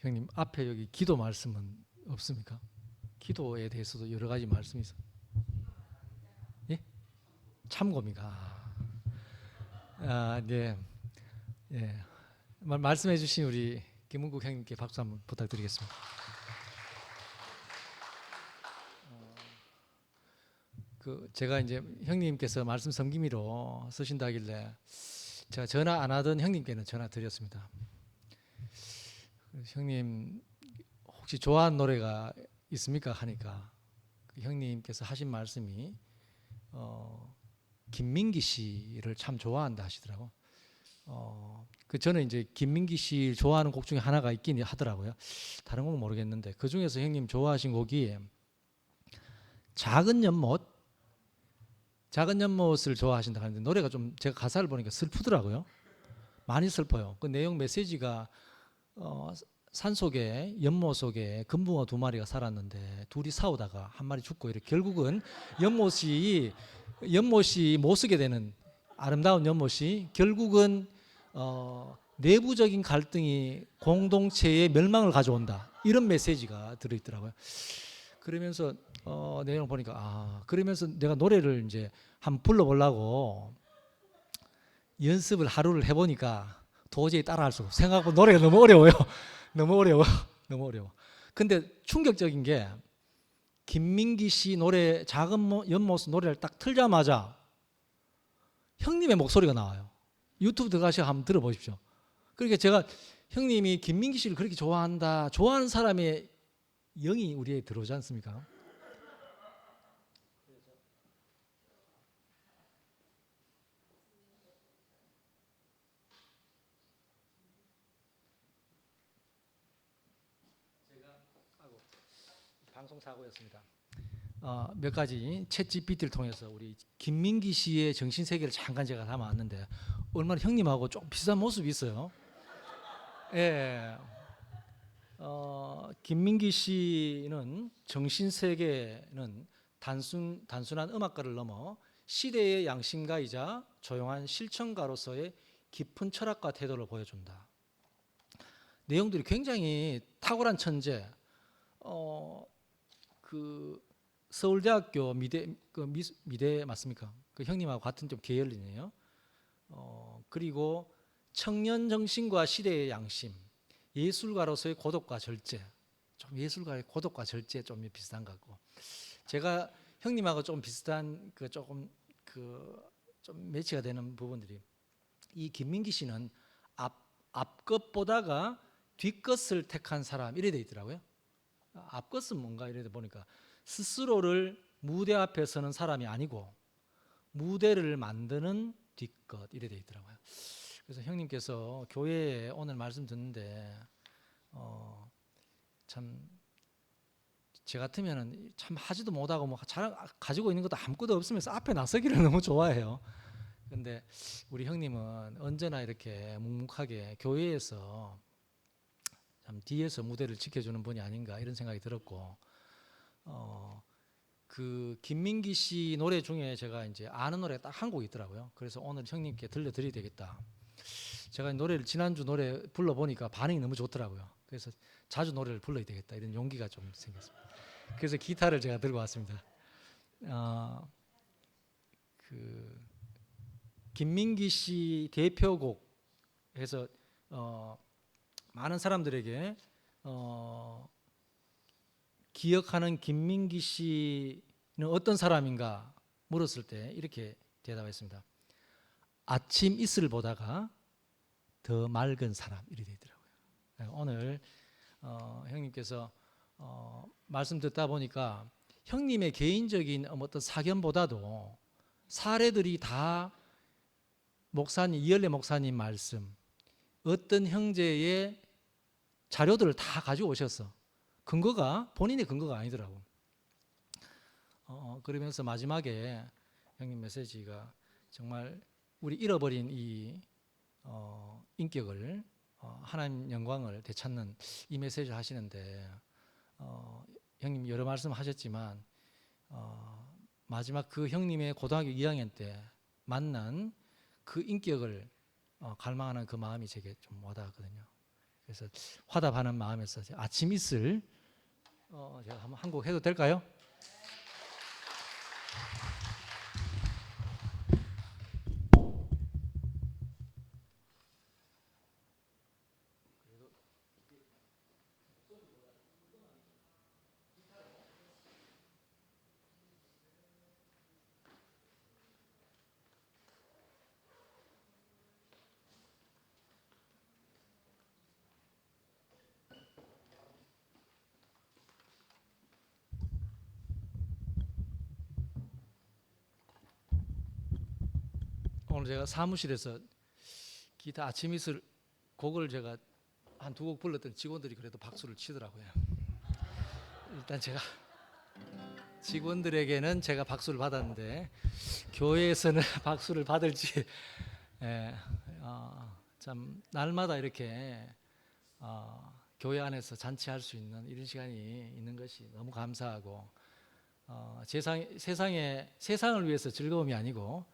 형님 앞에 여기 기도 말씀은 없습니까? 기도에 대해서도 여러 가지 말씀이 있어. 예? 참고입니까? 네. 예. 말씀해 주신 우리 김은국 형님께 박수 한번 부탁드리겠습니다. 제가 이제 형님께서 말씀 섬기미로 쓰신다길래 제가 전화 안 하던 형님께는 전화 드렸습니다. 형님 혹시 좋아하는 노래가 있습니까? 하니까 그 형님께서 하신 말씀이 김민기 씨를 참 좋아한다 하시더라고. 저는 이제 김민기 씨 좋아하는 곡 중에 하나가 있긴 하더라고요. 다른 곡은 모르겠는데 그 중에서 형님 좋아하신 곡이 작은 연못을 좋아하신다 하는데 노래가 좀 제가 가사를 보니까 슬프더라고요. 많이 슬퍼요. 그 내용 메시지가 산속에 연못 속에 금붕어 2마리가 살았는데 둘이 싸우다가 한 마리 죽고 이렇게 결국은 연못이 못 쓰게 되는 아름다운 연못이 결국은 내부적인 갈등이 공동체의 멸망을 가져온다 이런 메시지가 들어있더라고요. 그러면서 내용을 보니까 그러면서 내가 노래를 이제 한번 불러보려고 연습을 하루를 해보니까 도저히 따라할 수가 없어요. 생각보다 노래가 너무 어려워요. 너무 어려워. 근데 충격적인 게 김민기 씨 노래 작은 연못 노래를 딱 틀자마자 형님의 목소리가 나와요. 유튜브 들어가셔서 한번 들어보십시오. 그러니까 제가 형님이 김민기 씨를 그렇게 좋아하는 사람의 영이 우리에 들어오지 않습니까? 방송 사고였습니다. 몇 가지 챗 GPT를 통해서 우리 김민기 씨의 정신 세계를 잠깐 제가 담아왔는데 얼마나 형님하고 좀 비슷한 모습이 있어요. 예. 김민기 씨는 정신 세계는 단순한 음악가를 넘어 시대의 양심가이자 조용한 실천가로서의 깊은 철학과 태도를 보여준다. 내용들이 굉장히 탁월한 천재. 그 서울대학교 미대 맞습니까? 그 형님하고 같은 좀 계열이네요. 그리고 청년 정신과 시대의 양심, 예술가로서의 고독과 절제. 좀 예술가의 고독과 절제 좀 비슷한 것 같고. 제가 형님하고 좀 비슷한 좀 매치가 되는 부분들이 이 김민기 씨는 앞것보다가 뒷것을 택한 사람 이래 돼 있더라고요. 앞것은 뭔가 이래 보니까 스스로를 무대 앞에 서는 사람이 아니고 무대를 만드는 뒷것 이래 돼 있더라고요. 그래서 형님께서 교회에 오늘 말씀 듣는데 참 제 같으면은 참 하지도 못하고 뭐 가지고 있는 것도 아무것도 없으면서 앞에 나서기를 너무 좋아해요. 근데 우리 형님은 언제나 이렇게 묵묵하게 교회에서 참 뒤에서 무대를 지켜주는 분이 아닌가 이런 생각이 들었고, 그 김민기 씨 노래 중에 제가 이제 아는 노래가 딱 한 곡 있더라고요. 그래서 오늘 형님께 들려드려야 되겠다. 제가 노래를 지난주 노래 불러보니까 반응이 너무 좋더라고요. 그래서 자주 노래를 불러야 되겠다 이런 용기가 좀 생겼습니다. 그래서 기타를 제가 들고 왔습니다. 그 김민기 씨 대표곡 해서 많은 사람들에게 기억하는 김민기 씨는 어떤 사람인가 물었을 때 이렇게 대답했습니다. 아침 이슬을 보다가 더 맑은 사람 이렇게 되더라고요. 오늘 형님께서 말씀 듣다 보니까 형님의 개인적인 어떤 사견보다도 사례들이 다 이열래 목사님 말씀, 어떤 형제의 자료들을 다 가지고 오셨어. 본인의 근거가 아니더라고. 그러면서 마지막에 형님 메시지가 정말 우리 잃어버린 이 인격을 하나님 영광을 되찾는 이 메시지를 하시는데 형님 여러 말씀 하셨지만 마지막 그 형님의 고등학교 2학년 때 만난 그 인격을 갈망하는 그 마음이 제게 좀 와닿았거든요. 그래서 화답하는 마음에서 아침 이슬 제가 한번 한 곡 해도 될까요? 오늘 제가 사무실에서 기타 아침 이슬 곡을 제가 한 두 곡 불렀더니 직원들이 그래도 박수를 치더라고요. 일단 제가 직원들에게는 제가 박수를 받았는데 교회에서는 박수를 받을지 예, 참 날마다 이렇게 교회 안에서 잔치할 수 있는 이런 시간이 있는 것이 너무 감사하고 세상을 위해서 즐거움이 아니고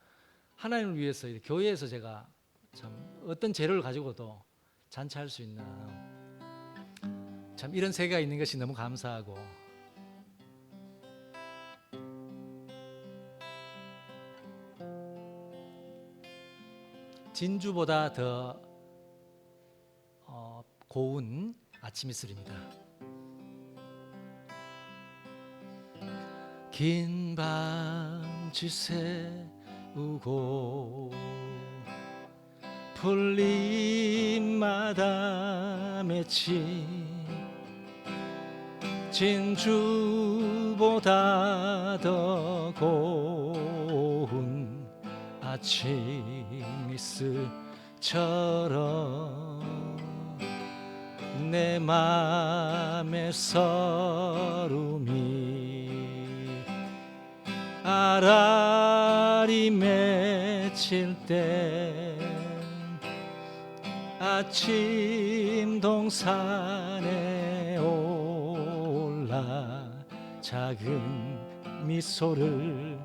하나님을 위해서 이렇게 교회에서 제가 참 어떤 재료를 가지고도 잔치할 수 있는 참 이런 세계가 있는 것이 너무 감사하고 진주보다 더 고운 아침 이슬입니다. 긴 밤 지새우고 풀잎마다 맺힌 진주보다 더 고운 아침 이슬처럼 내 맘의 서름이 알알이 맺힐 때 아침 동산에 올라 작은 미소를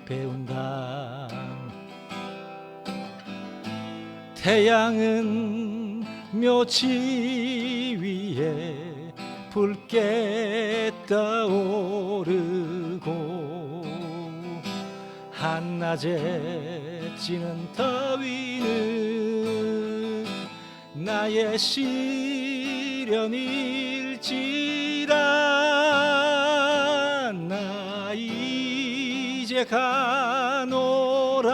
배운다. 태양은 묘지 위에 붉게 떠오르고 한낮에 찌는 더위는 나의 시련일지라 나 이제 가노라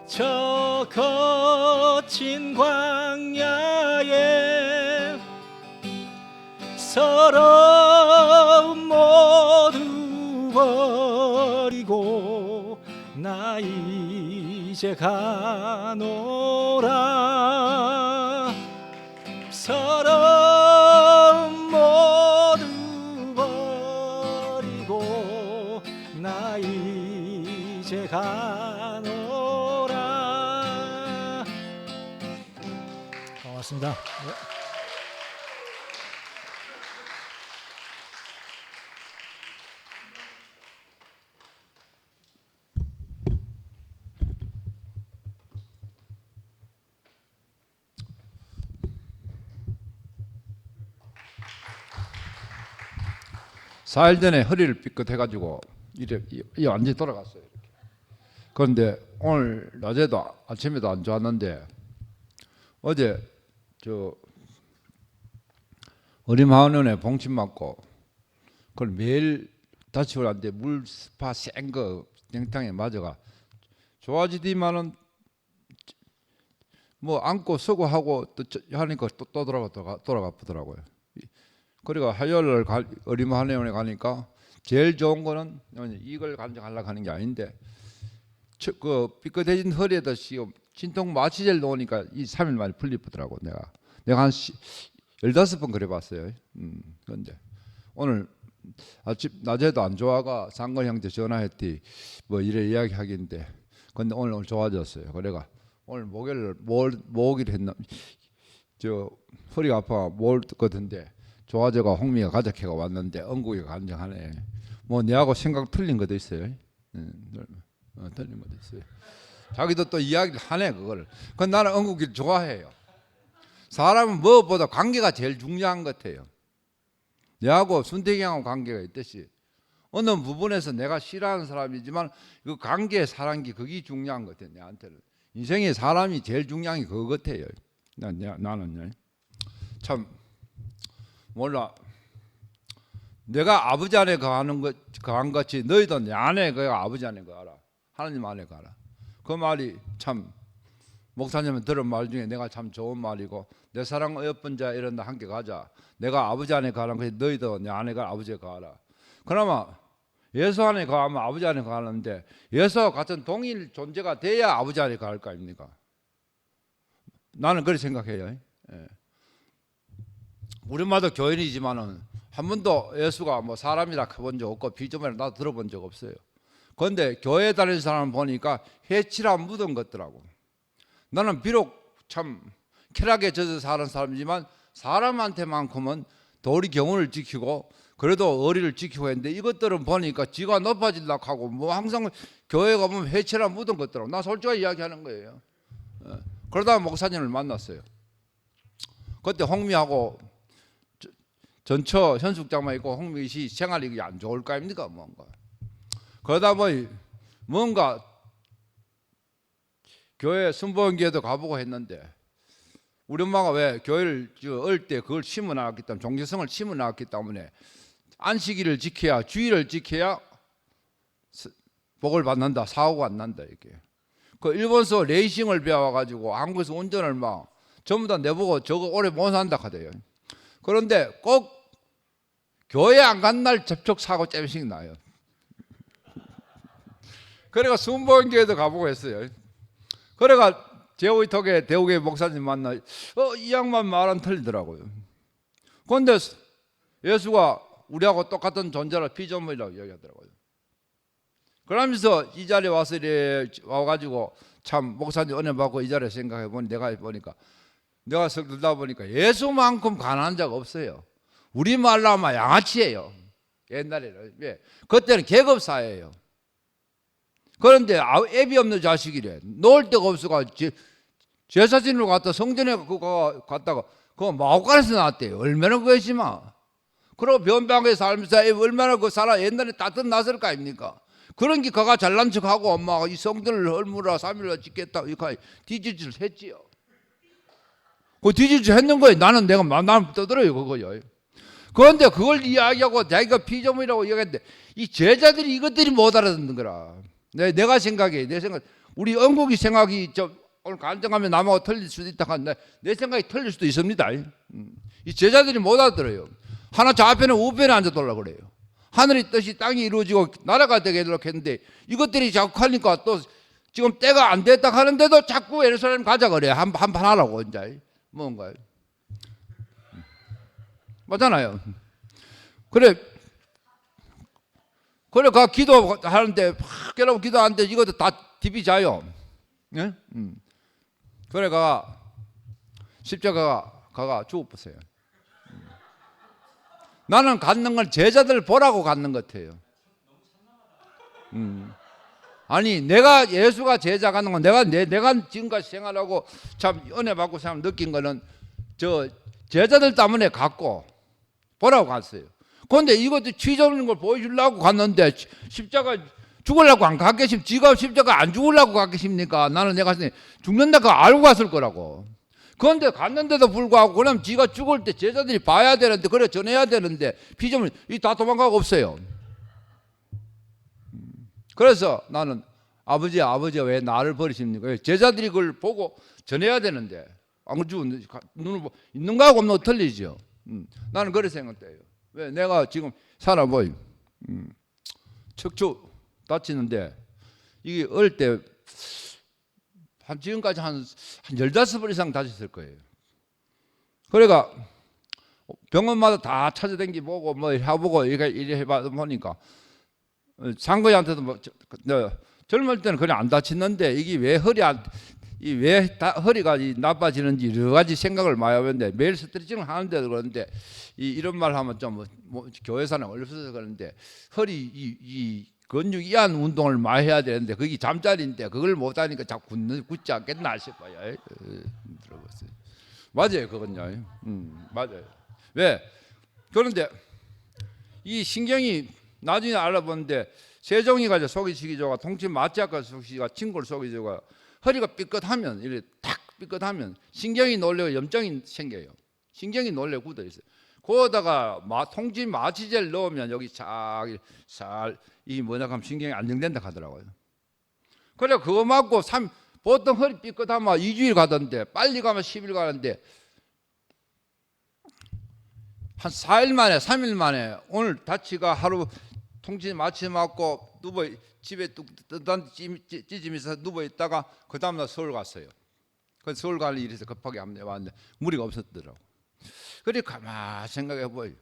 저 거친 광야에 서러움 모두 버리고 나 이제 가노라 서러움 모두 버리고 나 이제 가노라. 고맙습니다. 사일 전에 허리를 삐끗해가지고 이래 완전히 돌아갔어요. 이렇게. 그런데 오늘 낮에도 아침에도 안 좋았는데 어제 저 어림하원에 봉침 맞고 그걸 매일 다치고 났는데 물 스파 센 거 냉탕에 맞아가 좋아지디만은 뭐 안고 쓰고 하고 또 하니까 또 돌아가더라고요. 그리고 화요일 어림한의원에 가니까 제일 좋은 거는 이걸 간증하려고 하는 게 아닌데 그 삐끗해진 허리에다 진통 마취제를 놓으니까 이 3일 만에 풀리더라고. 내가 한 15번 그래 봤어요. 그런데 오늘 아침 낮에도 안 좋아가 상건 형한테 전화했더니 뭐 이래 이야기하긴데 근데 오늘 좋아졌어요. 그래가 오늘 목요일 했나 저 허리가 아파 뭘 듣거든데 조화제가 홍미가 가족회가 왔는데 언국이 간증하네. 뭐 내하고 생각 틀린 것도 있어요. 틀린 것도 있어요. 자기도 또 이야기를 하네 그걸. 그 나는 언국이를 좋아해요. 사람은 무엇보다 관계가 제일 중요한 것 같아요. 내하고 순택이하고 관계가 있듯이 어느 부분에서 내가 싫어하는 사람이지만 그 관계에 사랑한 게 그게 중요한 것 같아요. 내한테는 인생에 사람이 제일 중요한 게 그거 같아요. 나는요. 참 몰라. 내가 아버지 안에 거한 것이 너희도 내 안에 거가 아버지 안에 거하라. 하나님 안에 거하라. 그 말이 참 목사님은 들은 말 중에 내가 참 좋은 말이고 내 사랑 어여쁜 자 이런다 함께 가자. 내가 아버지 안에 거하는 것이 너희도 내 안에 가 아버지에 거하라. 그나마 예수 안에 거하면 아버지 안에 거하는데 예수와 같은 동일 존재가 돼야 아버지 안에 거할 거 아닙니까? 나는 그렇게 생각해요. 예. 우리 엄마도 교인이지만은 한 번도 예수가 뭐 사람이라 해본 적 없고 비전을 나도 들어본 적 없어요. 그런데 교회 다니는 사람 보니까 해치라 묻은 것더라고. 나는 비록 참 쾌락에 젖어 사는 사람이지만 사람한테만큼은 도리 경륜을 지키고 그래도 의리를 지키고 했는데 이것들은 보니까 지가 높아지려고 하고 뭐 항상 교회 가면 해치라 묻은 것더라고. 나 솔직하게 이야기하는 거예요. 그러다가 목사님을 만났어요. 그때 홍미하고 전처 현숙장만 있고 홍미 씨 생활이 안 좋을 거 아닙니까? 뭔가 그러다 보니 뭔가 교회 순복음교회도 가보고 했는데 우리 엄마가 왜 교회를 어릴 때 그걸 심어 나왔기 때문에 종교성을 심어 나왔기 때문에 안식일을 지켜야 주일을 지켜야 복을 받는다, 사고가 안 난다 이렇게. 그 일본서 레이싱을 배워가지고 한국에서 운전을 막 전부 다 내보고 저거 오래 못 산다 하대요. 그런데 꼭 교회 안 간 날 접촉 사고 잼씩 나요. 그래가 순복음교회도 가보고 했어요. 그래가 제오이톡에 대우교회 목사님 만나 이 양반 말은 틀리더라고요. 그런데 예수가 우리하고 똑같은 존재라 피조물이라고 이야기하더라고요. 그러면서 이 자리에 와서 이래 와가지고 참 목사님 은혜 받고 이 자리에 생각해 보니 내가 보니까 내가 석 들다 보니까 예수만큼 가난한 자가 없어요. 우리 말로 하면 양아치예요. 옛날에는 그때는 계급 사회예요. 그런데 애비 없는 자식이래. 놓을 데가 없어가 제사진으로 갔다 성전에 그거 갔다가 그거 마구간에서 나왔대요. 얼마나 그것이마. 그리고 변방에 살면서 얼마나 그 사람 옛날에 따뜻 났을 거 아닙니까? 그런 게 그가 잘난 척하고 엄마가 이 성전을 헐무라 3일로 짓겠다 이렇게 뒤집질 했지요. 그 뒤집질 했는 거예요. 나는 떠들어요 그거요. 그런데 그걸 이야기하고 자기가 피조물이라고 이야기했는데 이 제자들이 이것들이 못 알아듣는 거라. 내가 생각해. 내 생각. 우리 영국이 생각이 오늘 간증하면 남하고 틀릴 수도 있다 하는데 내 생각이 틀릴 수도 있습니다. 이 제자들이 못 알아들어요. 하나 좌편에 우편에 앉아돌라고 그래요. 하늘의 뜻이 땅이 이루어지고 나라가 되게 하려고 했는데 이것들이 자꾸 하니까 또 지금 때가 안 됐다 하는데도 자꾸 예루살렘 가자 그래. 한판 하라고 이제 뭔가요? 맞잖아요. 그래 가 기도하는데 팍 깨라고 기도하는데 이것도 다 디비 자요. 예? 그래 가 십자가가 죽어버렸어요. 나는 갖는 걸 제자들 보라고 갖는 것 같아요. 아니 내가 예수가 제자 갖는 건 내가 지금까지 생활하고 참 은혜 받고 생각 느낀 거는 저 제자들 때문에 갖고 보라고 갔어요. 그런데 이것도 취조하는 걸 보여주려고 갔는데 십자가 죽으려고 안 갔겠습니까? 지가 십자가 안 죽으려고 갔겠습니까? 나는 내가 죽는다 그거 알고 갔을 거라고. 그런데 갔는데도 불구하고 그럼 지가 죽을 때 제자들이 봐야 되는데 그래 전해야 되는데 피조물 다 도망가고 없어요. 그래서 나는 아버지 왜 나를 버리십니까? 제자들이 그걸 보고 전해야 되는데 안 그러고 눈을 있는 거하고 없는 거 틀리죠. 나는 그렇게 생각돼요. 왜 내가 지금 살아보이 척추 다치는데 이게 어릴 때 지금까지 한 15번 이상 다쳤을 거예요. 그러니까 병원마다 다 찾아다니기 보고 뭐 해보고 이래 해보니까 상거이한테도 뭐 젊을 때는 그냥 안 다쳤는데 이게 왜 허리가 나빠지는지 여러 가지 생각을 많이 하는데 매일 스트레칭을 하는데도 그런데 이런 말 하면 좀 교회사는 어렵어서 그러는데 허리 이 근육 이완 운동을 많이 해야 되는데 그게 잠자리인데 그걸 못 하니까 자꾸 굳지 않겠나 싶어요. 들어보세요. 맞아요, 그건요. 맞아요. 왜? 그런데 이 신경이 나중에 알아보는데 세종이가 소기시기조가 통치 마취학과 소기가 친구를 소기조가 허리가 삐끗하면 이렇게 탁 삐끗하면 신경이 놀래고 염증이 생겨요. 신경이 놀래 굳어 있어요. 거기다가 통치 마취제를 넣으면 여기 이 뭐냐 하면 신경이 안정된다 하더라고요. 그래 그거 맞고 보통 허리 삐끗하면 2주일 가던데 빨리 가면 10일 가는데 한 4일 만에 3일 만에 오늘 다치가 하루 통치 마취 맞고 집에 찌짐해서 누워 있다가 그 다음날 서울 갔어요. 그 서울 갈 일이 있어서 급하게 한번 왔는데 무리가 없었더라고. 그래 가만 생각해 보여.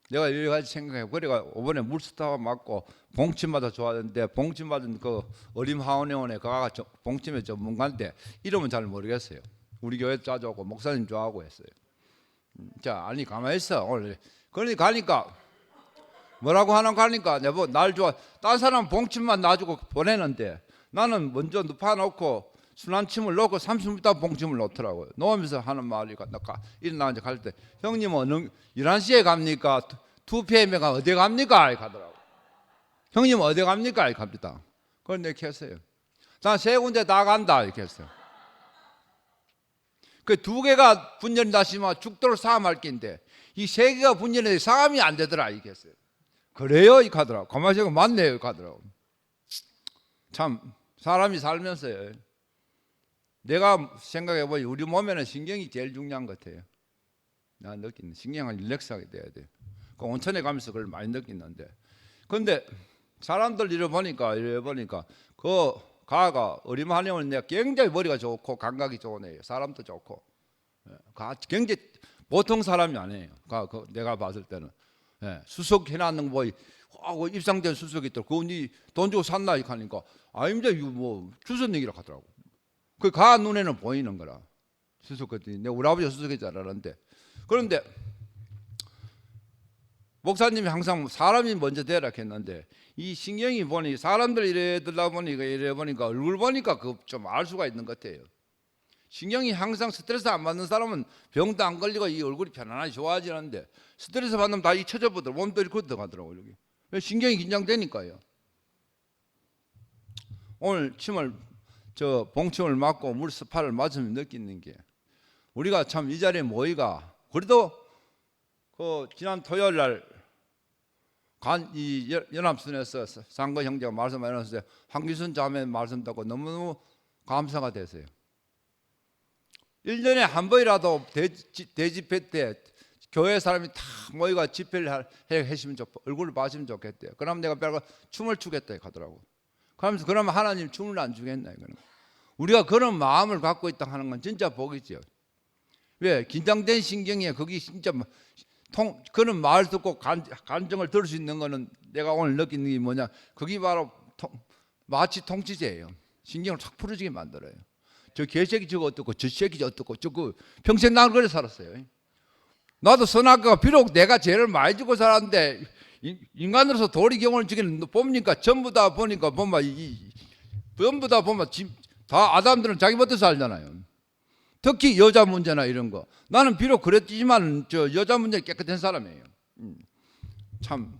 내가 여러 가지 생각해. 그래가 이번에 물스타가 맞고 봉침마다 좋아하는데 봉침 맞은 그 어림하원의원에 그가 봉침의 전문가인데 이름은 잘 모르겠어요. 우리 교회 자주 오고 목사님 좋아하고 했어요. 자, 아니 가만히 있어 오늘. 그러니 가니까 뭐라고 하니까 내가 날 좋아. 딴 사람 봉침만 놔주고 보내는데 나는 먼저 눕혀놓고 순환침을 놓고 30m 봉침을 놓더라고요. 놓으면서 하는 말이 일어나 이제 갈 때 형님은 11시에 갑니까? 2pm에 가 어디 갑니까? 가더라고. 형님 어디 갑니까? 이렇게 갑니다. 그걸 내가 했어요. 난 3군데 다 간다 이렇게 했어요. 그 2개가 분열이 나시면 죽도록 사함할 낀데 이 3개가 분열이 사함이 안 되더라 이렇게 했어요. 그래요? 이렇게 하더라고. 가만히 생각하면 맞네요 이렇게 하더라고. 참 사람이 살면서요. 내가 생각해보니 우리 몸에는 신경이 제일 중요한 것 같아요. 내가 느끼는 신경을 릴렉스하게 돼야 돼요. 그 온천에 가면서 그걸 많이 느끼는데 근데 사람들 이래 보니까 그 가가 어림하냐면 내가 굉장히 머리가 좋고 감각이 좋은 애예요. 사람도 좋고 굉장히 보통 사람이 아니에요. 내가 봤을 때는 수석 해놨는 거 입상된 수석이 있더라고. 그거 돈 주고 샀나 이렇게 하니까 아닙니다. 이거 뭐 주선얘기라 하더라고. 그 가 눈에는 보이는 거라. 수석 같더니 내가 우리 아버지가 수석인 줄 알았는데 그런데 목사님이 항상 사람이 먼저 되라 했는데 이 신경이 보니 사람들 이래 들다 보니까 이래 보니까 얼굴 보니까 그 좀 알 수가 있는 것 같아요. 신경이 항상 스트레스 안 받는 사람은 병도 안 걸리고 이 얼굴이 편안하게 좋아지는데 스트레스 받으면 다 잊혀져 버려. 몸도 이렇게 들어가더라고요. 여기. 신경이 긴장되니까요. 오늘 봉침을 맞고 물 스파를 맞으면 느끼는 게 우리가 참 이 자리에 모이가 그래도 그 지난 토요일 날 이 연합선에서 상거 형제가 말씀하셨을 때 황기순 자매 말씀 듣고 너무너무 감사가 됐어요. 1년에 한 번이라도 대집회 때 교회 사람이 다 모이가 집회를 해주시면 얼굴을 봐주면 좋겠대요. 그럼 내가 별거 춤을 추겠다 하더라고. 그러면서 그러면 하나님 춤을 안 주겠나 이거는. 우리가 그런 마음을 갖고 있다 하는 건 진짜 복이죠. 왜? 긴장된 신경에 거기 진짜 그런 말 듣고 감정을 들을 수 있는 거는 내가 오늘 느끼는 게 뭐냐? 그게 바로 마취 통치제예요. 신경을 확 풀어지게 만들어요. 저 개새끼 저거 어떻고 저 새끼 저 어떻고 저거 평생 나는 그래 살았어요. 나도 선악과가 비록 내가 죄를 많이 지고 살았는데 인간으로서 도리경을 지키는 봅니까? 전부 다 보니까 전부 다 보면 다 아담들은 자기 멋대로 살잖아요. 특히 여자 문제나 이런 거. 나는 비록 그랬지만 저 여자 문제 깨끗한 사람이에요. 참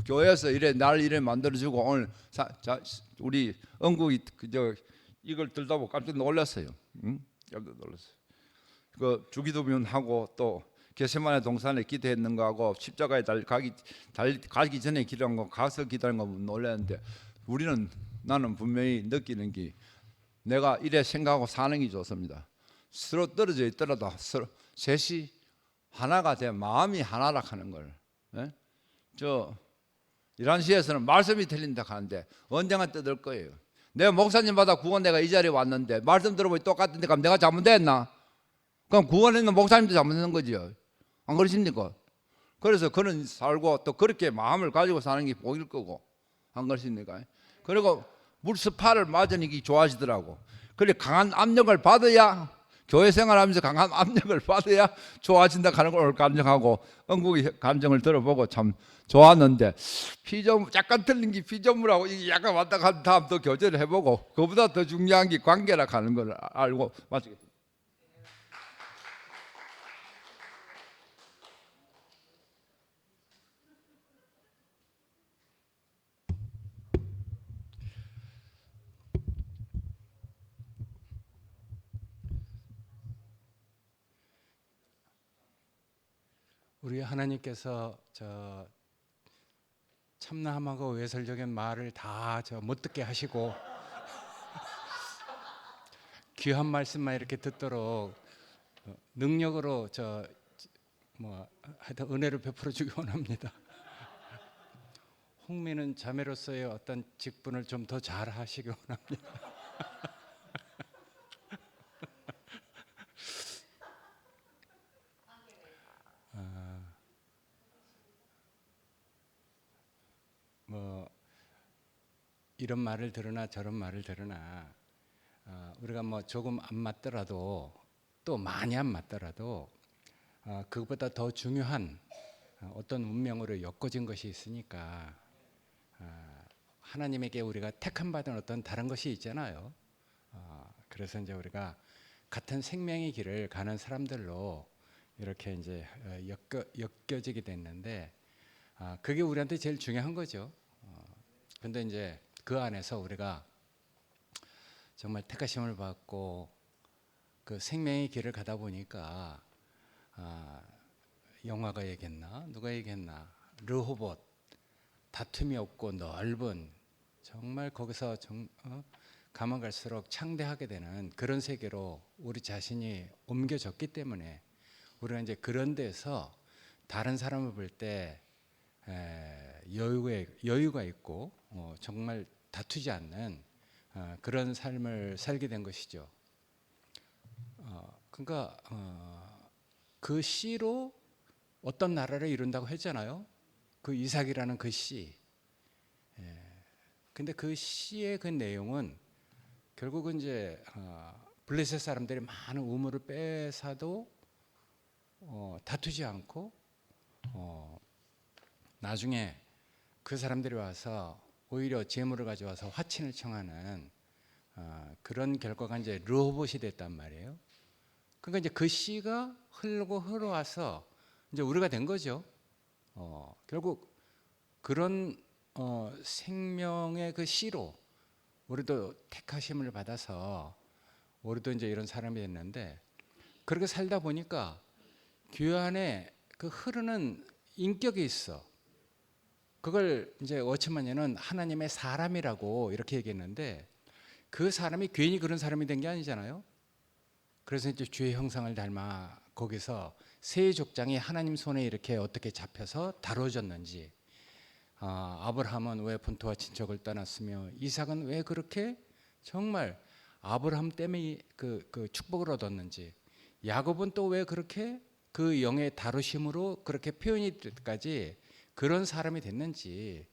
교회에서 날 이래 만들어주고 오늘 우리 영국이 이걸 들다 보고 깜짝 놀랐어요. 깜짝 놀랐어요. 그 주기도문 하고 또 게세마네 동산에 기도했는 거 하고 십자가에 가기 전에 기도한 거 가서 기도한 거 놀랐는데 나는 분명히 느끼는 게 내가 이래 생각하고 사는 게 좋습니다. 서로 떨어져 있더라도 서로 셋이 하나가 돼 마음이 하나라 하는 걸. 저 이란시에서는 말씀이 틀린다 하는데 언젠가 뜯을 거예요. 내가 목사님마다 구원 내가 이 자리에 왔는데 말씀 들어보니 똑같은데 그럼 내가 잘못됐나? 그럼 구원했는 목사님도 잘못된 거지요. 안 그러십니까? 그래서 그런 살고 또 그렇게 마음을 가지고 사는 게 복일 거고 안 그러십니까? 그리고 물스파를 맞으니 좋아하시더라고. 그래 강한 압력을 받아야 교회 생활하면서 강한 압력을 받아야 좋아진다 하는 걸 감정하고 영국의 감정을 들어보고 참 좋았는데 피조물 약간 틀린 게 피조물하고 이게 약간 왔다 간 다음 또 교제를 해보고 그보다 더 중요한 게 관계라 하는 걸 알고 맞추겠습니다. 우리 하나님께서 저 참남하고 외설적인 말을 다 저 못 듣게 하시고 귀한 말씀만 이렇게 듣도록 능력으로 저 뭐 하여튼 은혜를 베풀어 주기 원합니다. 홍미는 자매로서의 어떤 직분을 좀 더 잘 하시기 원합니다. 뭐 이런 말을 들으나 저런 말을 들으나 우리가 뭐 조금 안 맞더라도 또 많이 안 맞더라도 그것보다 더 중요한 어떤 운명으로 엮어진 것이 있으니까 하나님에게 우리가 택함 받은 어떤 다른 것이 있잖아요. 그래서 이제 우리가 같은 생명의 길을 가는 사람들로 이렇게 이제 엮여지게 됐는데 그게 우리한테 제일 중요한 거죠. 근데 이제 그 안에서 우리가 정말 택하심을 받고 그 생명의 길을 가다 보니까 영화가 얘기했나 누가 얘기했나 르호봇 다툼이 없고 넓은 정말 거기서 가면 갈수록 창대하게 되는 그런 세계로 우리 자신이 옮겨졌기 때문에 우리가 이제 그런 데서 다른 사람을 볼 때 여유가 있고 정말 다투지 않는 그런 삶을 살게 된 것이죠. 그러니까 그 씨로 어떤 나라를 이룬다고 했잖아요. 그 이삭이라는 그 씨. 근데 그 씨의 그 내용은 결국은 이제 블레셋 사람들이 많은 우물을 빼사도 다투지 않고 나중에 그 사람들이 와서 오히려 재물을 가져와서 화친을 청하는 그런 결과가 이제 르호봇이 됐단 말이에요. 그러니까 이제 그 씨가 흘러와서 이제 우리가 된 거죠. 결국 그런 생명의 그 씨로 우리도 택하심을 받아서 우리도 이제 이런 사람이 됐는데 그렇게 살다 보니까 교회 안에 그 흐르는 인격이 있어. 그걸 이제 워치만이는 하나님의 사람이라고 이렇게 얘기했는데 그 사람이 괜히 그런 사람이 된 게 아니잖아요. 그래서 이제 주의 형상을 닮아 거기서 세 족장이 하나님 손에 이렇게 어떻게 잡혀서 다뤄졌는지 아브라함은 왜 본토와 친척을 떠났으며 이삭은 왜 그렇게 정말 아브라함 때문에 그 축복을 얻었는지 야곱은 또 왜 그렇게 그 영의 다루심으로 그렇게 표현이 될까지 그런 사람이 됐는지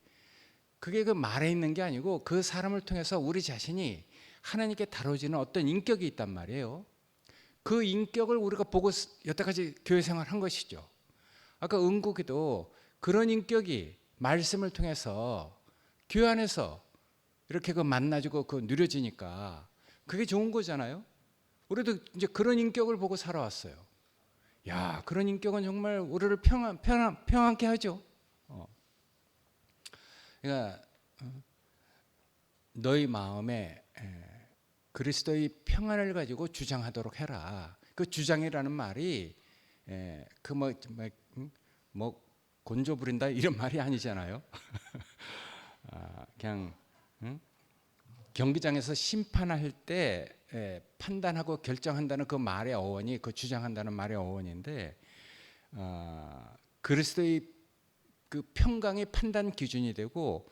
그게 그 말에 있는 게 아니고 그 사람을 통해서 우리 자신이 하나님께 다뤄지는 어떤 인격이 있단 말이에요. 그 인격을 우리가 보고 여태까지 교회 생활한 것이죠. 아까 은국이도 그런 인격이 말씀을 통해서 교회 안에서 이렇게 그 만나지고 그 누려지니까 그게 좋은 거잖아요. 우리도 이제 그런 인격을 보고 살아왔어요. 야, 그런 인격은 정말 우리를 평안케 하죠. 그러니까 너희 마음에 그리스도의 평안을 가지고 주장하도록 해라. 그 주장이라는 말이 뭐 곤조 부린다 이런 말이 아니잖아요. 그냥 경기장에서 심판할 때 판단하고 결정한다는 그 말의 어원이 그 주장한다는 말의 어원인데 그리스도의 그 평강이 판단 기준이 되고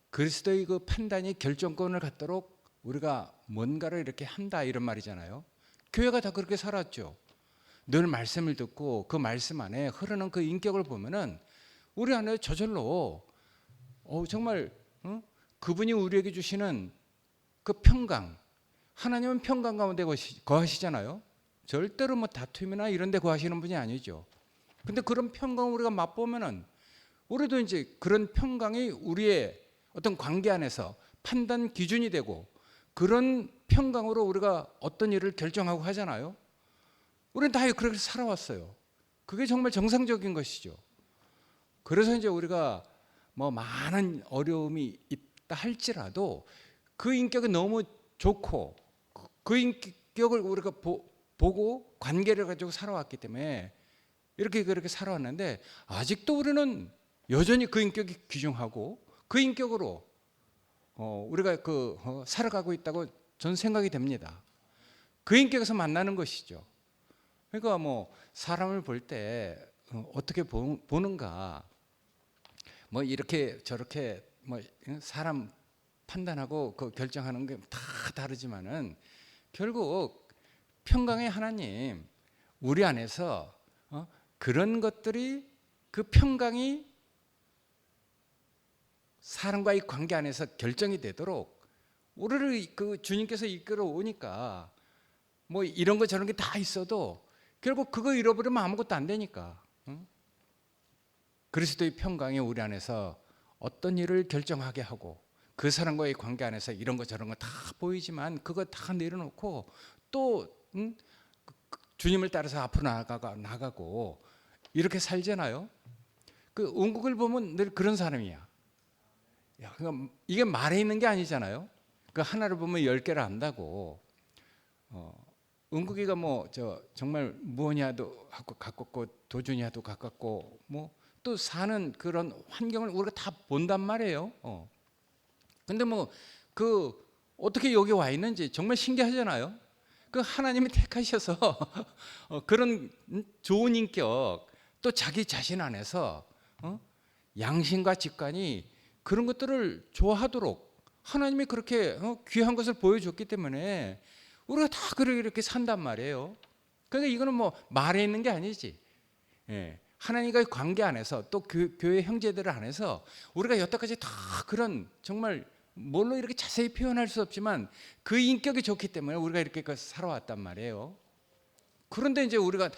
그리스도의 그 판단이 결정권을 갖도록 우리가 뭔가를 이렇게 한다 이런 말이잖아요. 교회가 다 그렇게 살았죠. 늘 말씀을 듣고 그 말씀 안에 흐르는 그 인격을 보면은 우리 안에 저절로 정말 그분이 우리에게 주시는 그 평강, 하나님은 평강 가운데 거하시잖아요. 절대로 뭐 다툼이나 이런 데 거하시는 분이 아니죠. 근데 그런 평강을 우리가 맛보면은 우리도 이제 그런 평강이 우리의 어떤 관계 안에서 판단 기준이 되고 그런 평강으로 우리가 어떤 일을 결정하고 하잖아요. 우리는 다 그렇게 살아왔어요. 그게 정말 정상적인 것이죠. 그래서 이제 우리가 뭐 많은 어려움이 있다 할지라도 그 인격이 너무 좋고 그 인격을 우리가 보고 관계를 가지고 살아왔기 때문에 이렇게 그렇게 살아왔는데 아직도 우리는 여전히 그 인격이 귀중하고 그 인격으로 우리가 살아가고 있다고 저는 생각이 됩니다. 그 인격에서 만나는 것이죠. 그러니까 뭐 사람을 볼 때 어떻게 보는가, 뭐 이렇게 저렇게 뭐 사람 판단하고 그 결정하는 게 다 다르지만은 결국 평강의 하나님 우리 안에서 그런 것들이 그 평강이 사람과의 관계 안에서 결정이 되도록 우리를 그 주님께서 이끌어 오니까 뭐 이런 거 저런 게 다 있어도 결국 그거 잃어버리면 아무것도 안 되니까. 그리스도의 평강이 우리 안에서 어떤 일을 결정하게 하고 그 사람과의 관계 안에서 이런 거 저런 거 다 보이지만 그거 다 내려놓고 또 주님을 따라서 앞으로 나가고 이렇게 살잖아요. 그 원국을 보면 늘 그런 사람이야. 이게 말에 있는 게 아니잖아요. 그 하나를 보면 10개를 안다고. 은국이가 뭐 정말 무언이야도 가깝고 도준이야도 가깝고 뭐 또 사는 그런 환경을 우리가 다 본단 말이에요. 근데 뭐 그 어떻게 여기 와 있는지 정말 신기하잖아요. 그 하나님이 택하셔서 그런 좋은 인격 또 자기 자신 안에서 양심과 직관이 그런 것들을 좋아하도록 하나님이 그렇게 귀한 것을 보여줬기 때문에 우리가 다 그렇게 산단 말이에요. 그러니까 이거는 뭐 말에 있는 게 아니지. 예. 하나님과의 관계 안에서 또 교회 형제들 안에서 우리가 여태까지 다 그런 정말 뭘로 이렇게 자세히 표현할 수 없지만 그 인격이 좋기 때문에 우리가 이렇게 살아왔단 말이에요. 그런데 이제 우리가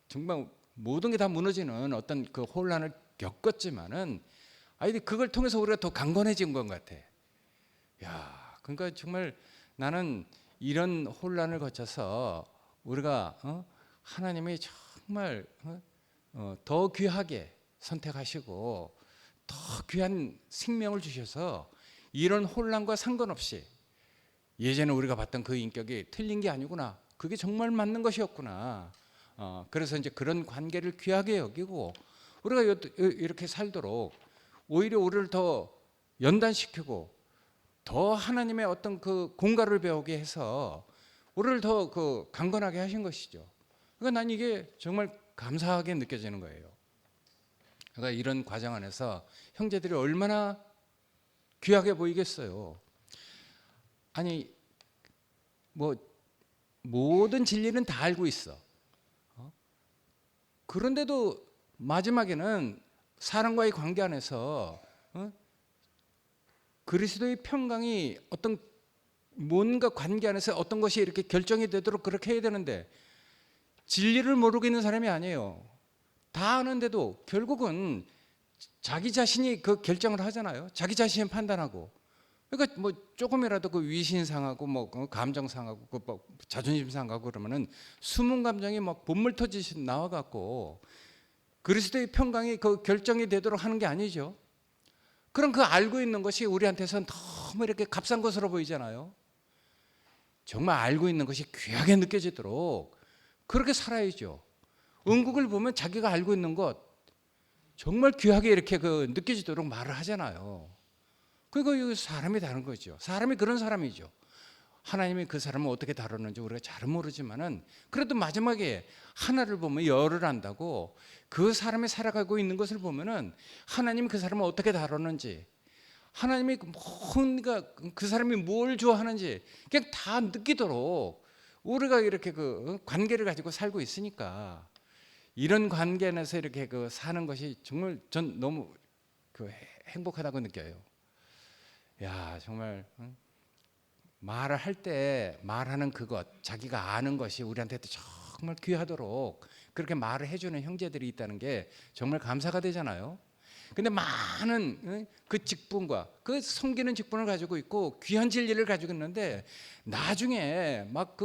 정말 모든 게 다 무너지는 어떤 그 혼란을 겪었지만은 그걸 통해서 우리가 더 강건해진 것 같아. 야, 그러니까 정말 나는 이런 혼란을 거쳐서 우리가 하나님이 정말 더 귀하게 선택하시고 더 귀한 생명을 주셔서 이런 혼란과 상관없이 예전에 우리가 봤던 그 인격이 틀린 게 아니구나. 그게 정말 맞는 것이었구나. 그래서 이제 그런 관계를 귀하게 여기고 우리가 이렇게 살도록 오히려 우리를 더 연단시키고 더 하나님의 어떤 그 공갈을 배우게 해서 우리를 더 강건하게 하신 것이죠. 그러니까 난 이게 정말 감사하게 느껴지는 거예요. 그러니까 이런 과정 안에서 형제들이 얼마나 귀하게 보이겠어요. 아니 뭐 모든 진리는 다 알고 있어. 그런데도 마지막에는 사람과의 관계 안에서 그리스도의 평강이 어떤 뭔가 관계 안에서 어떤 것이 이렇게 결정이 되도록 그렇게 해야 되는데 진리를 모르고 있는 사람이 아니에요. 다 아는데도 결국은 자기 자신이 그 결정을 하잖아요. 자기 자신이 판단하고. 그러니까 뭐 조금이라도 그 위신 상하고 뭐 감정 상하고 뭐 자존심 상하고 그러면은 숨은 감정이 막 본물 터지듯이 나와갖고 그리스도의 평강이 그 결정이 되도록 하는 게 아니죠. 그럼 그 알고 있는 것이 우리한테선 너무 이렇게 값싼 것으로 보이잖아요. 정말 알고 있는 것이 귀하게 느껴지도록 그렇게 살아야죠. 은국을 보면 자기가 알고 있는 것 정말 귀하게 이렇게 느껴지도록 말을 하잖아요. 그리고 사람이 다른 거죠. 사람이 그런 사람이죠. 하나님이 그 사람을 어떻게 다루는지 우리가 잘은 모르지만은 그래도 마지막에 하나를 보면 열을 안다고 그 사람이 살아가고 있는 것을 보면은 하나님이 그 사람을 어떻게 다루는지 하나님이 뭔가 그 사람이 뭘 좋아하는지 그냥 다 느끼도록 우리가 이렇게 관계를 가지고 살고 있으니까 이런 관계 안에서 이렇게 사는 것이 정말 전 너무 행복하다고 느껴요. 야, 정말 말을 할 때 말하는 그것 자기가 아는 것이 우리한테 정말 귀하도록 그렇게 말을 해주는 형제들이 있다는 게 정말 감사가 되잖아요. 근데 많은 그 직분과 그 섬기는 직분을 가지고 있고 귀한 진리를 가지고 있는데 나중에 막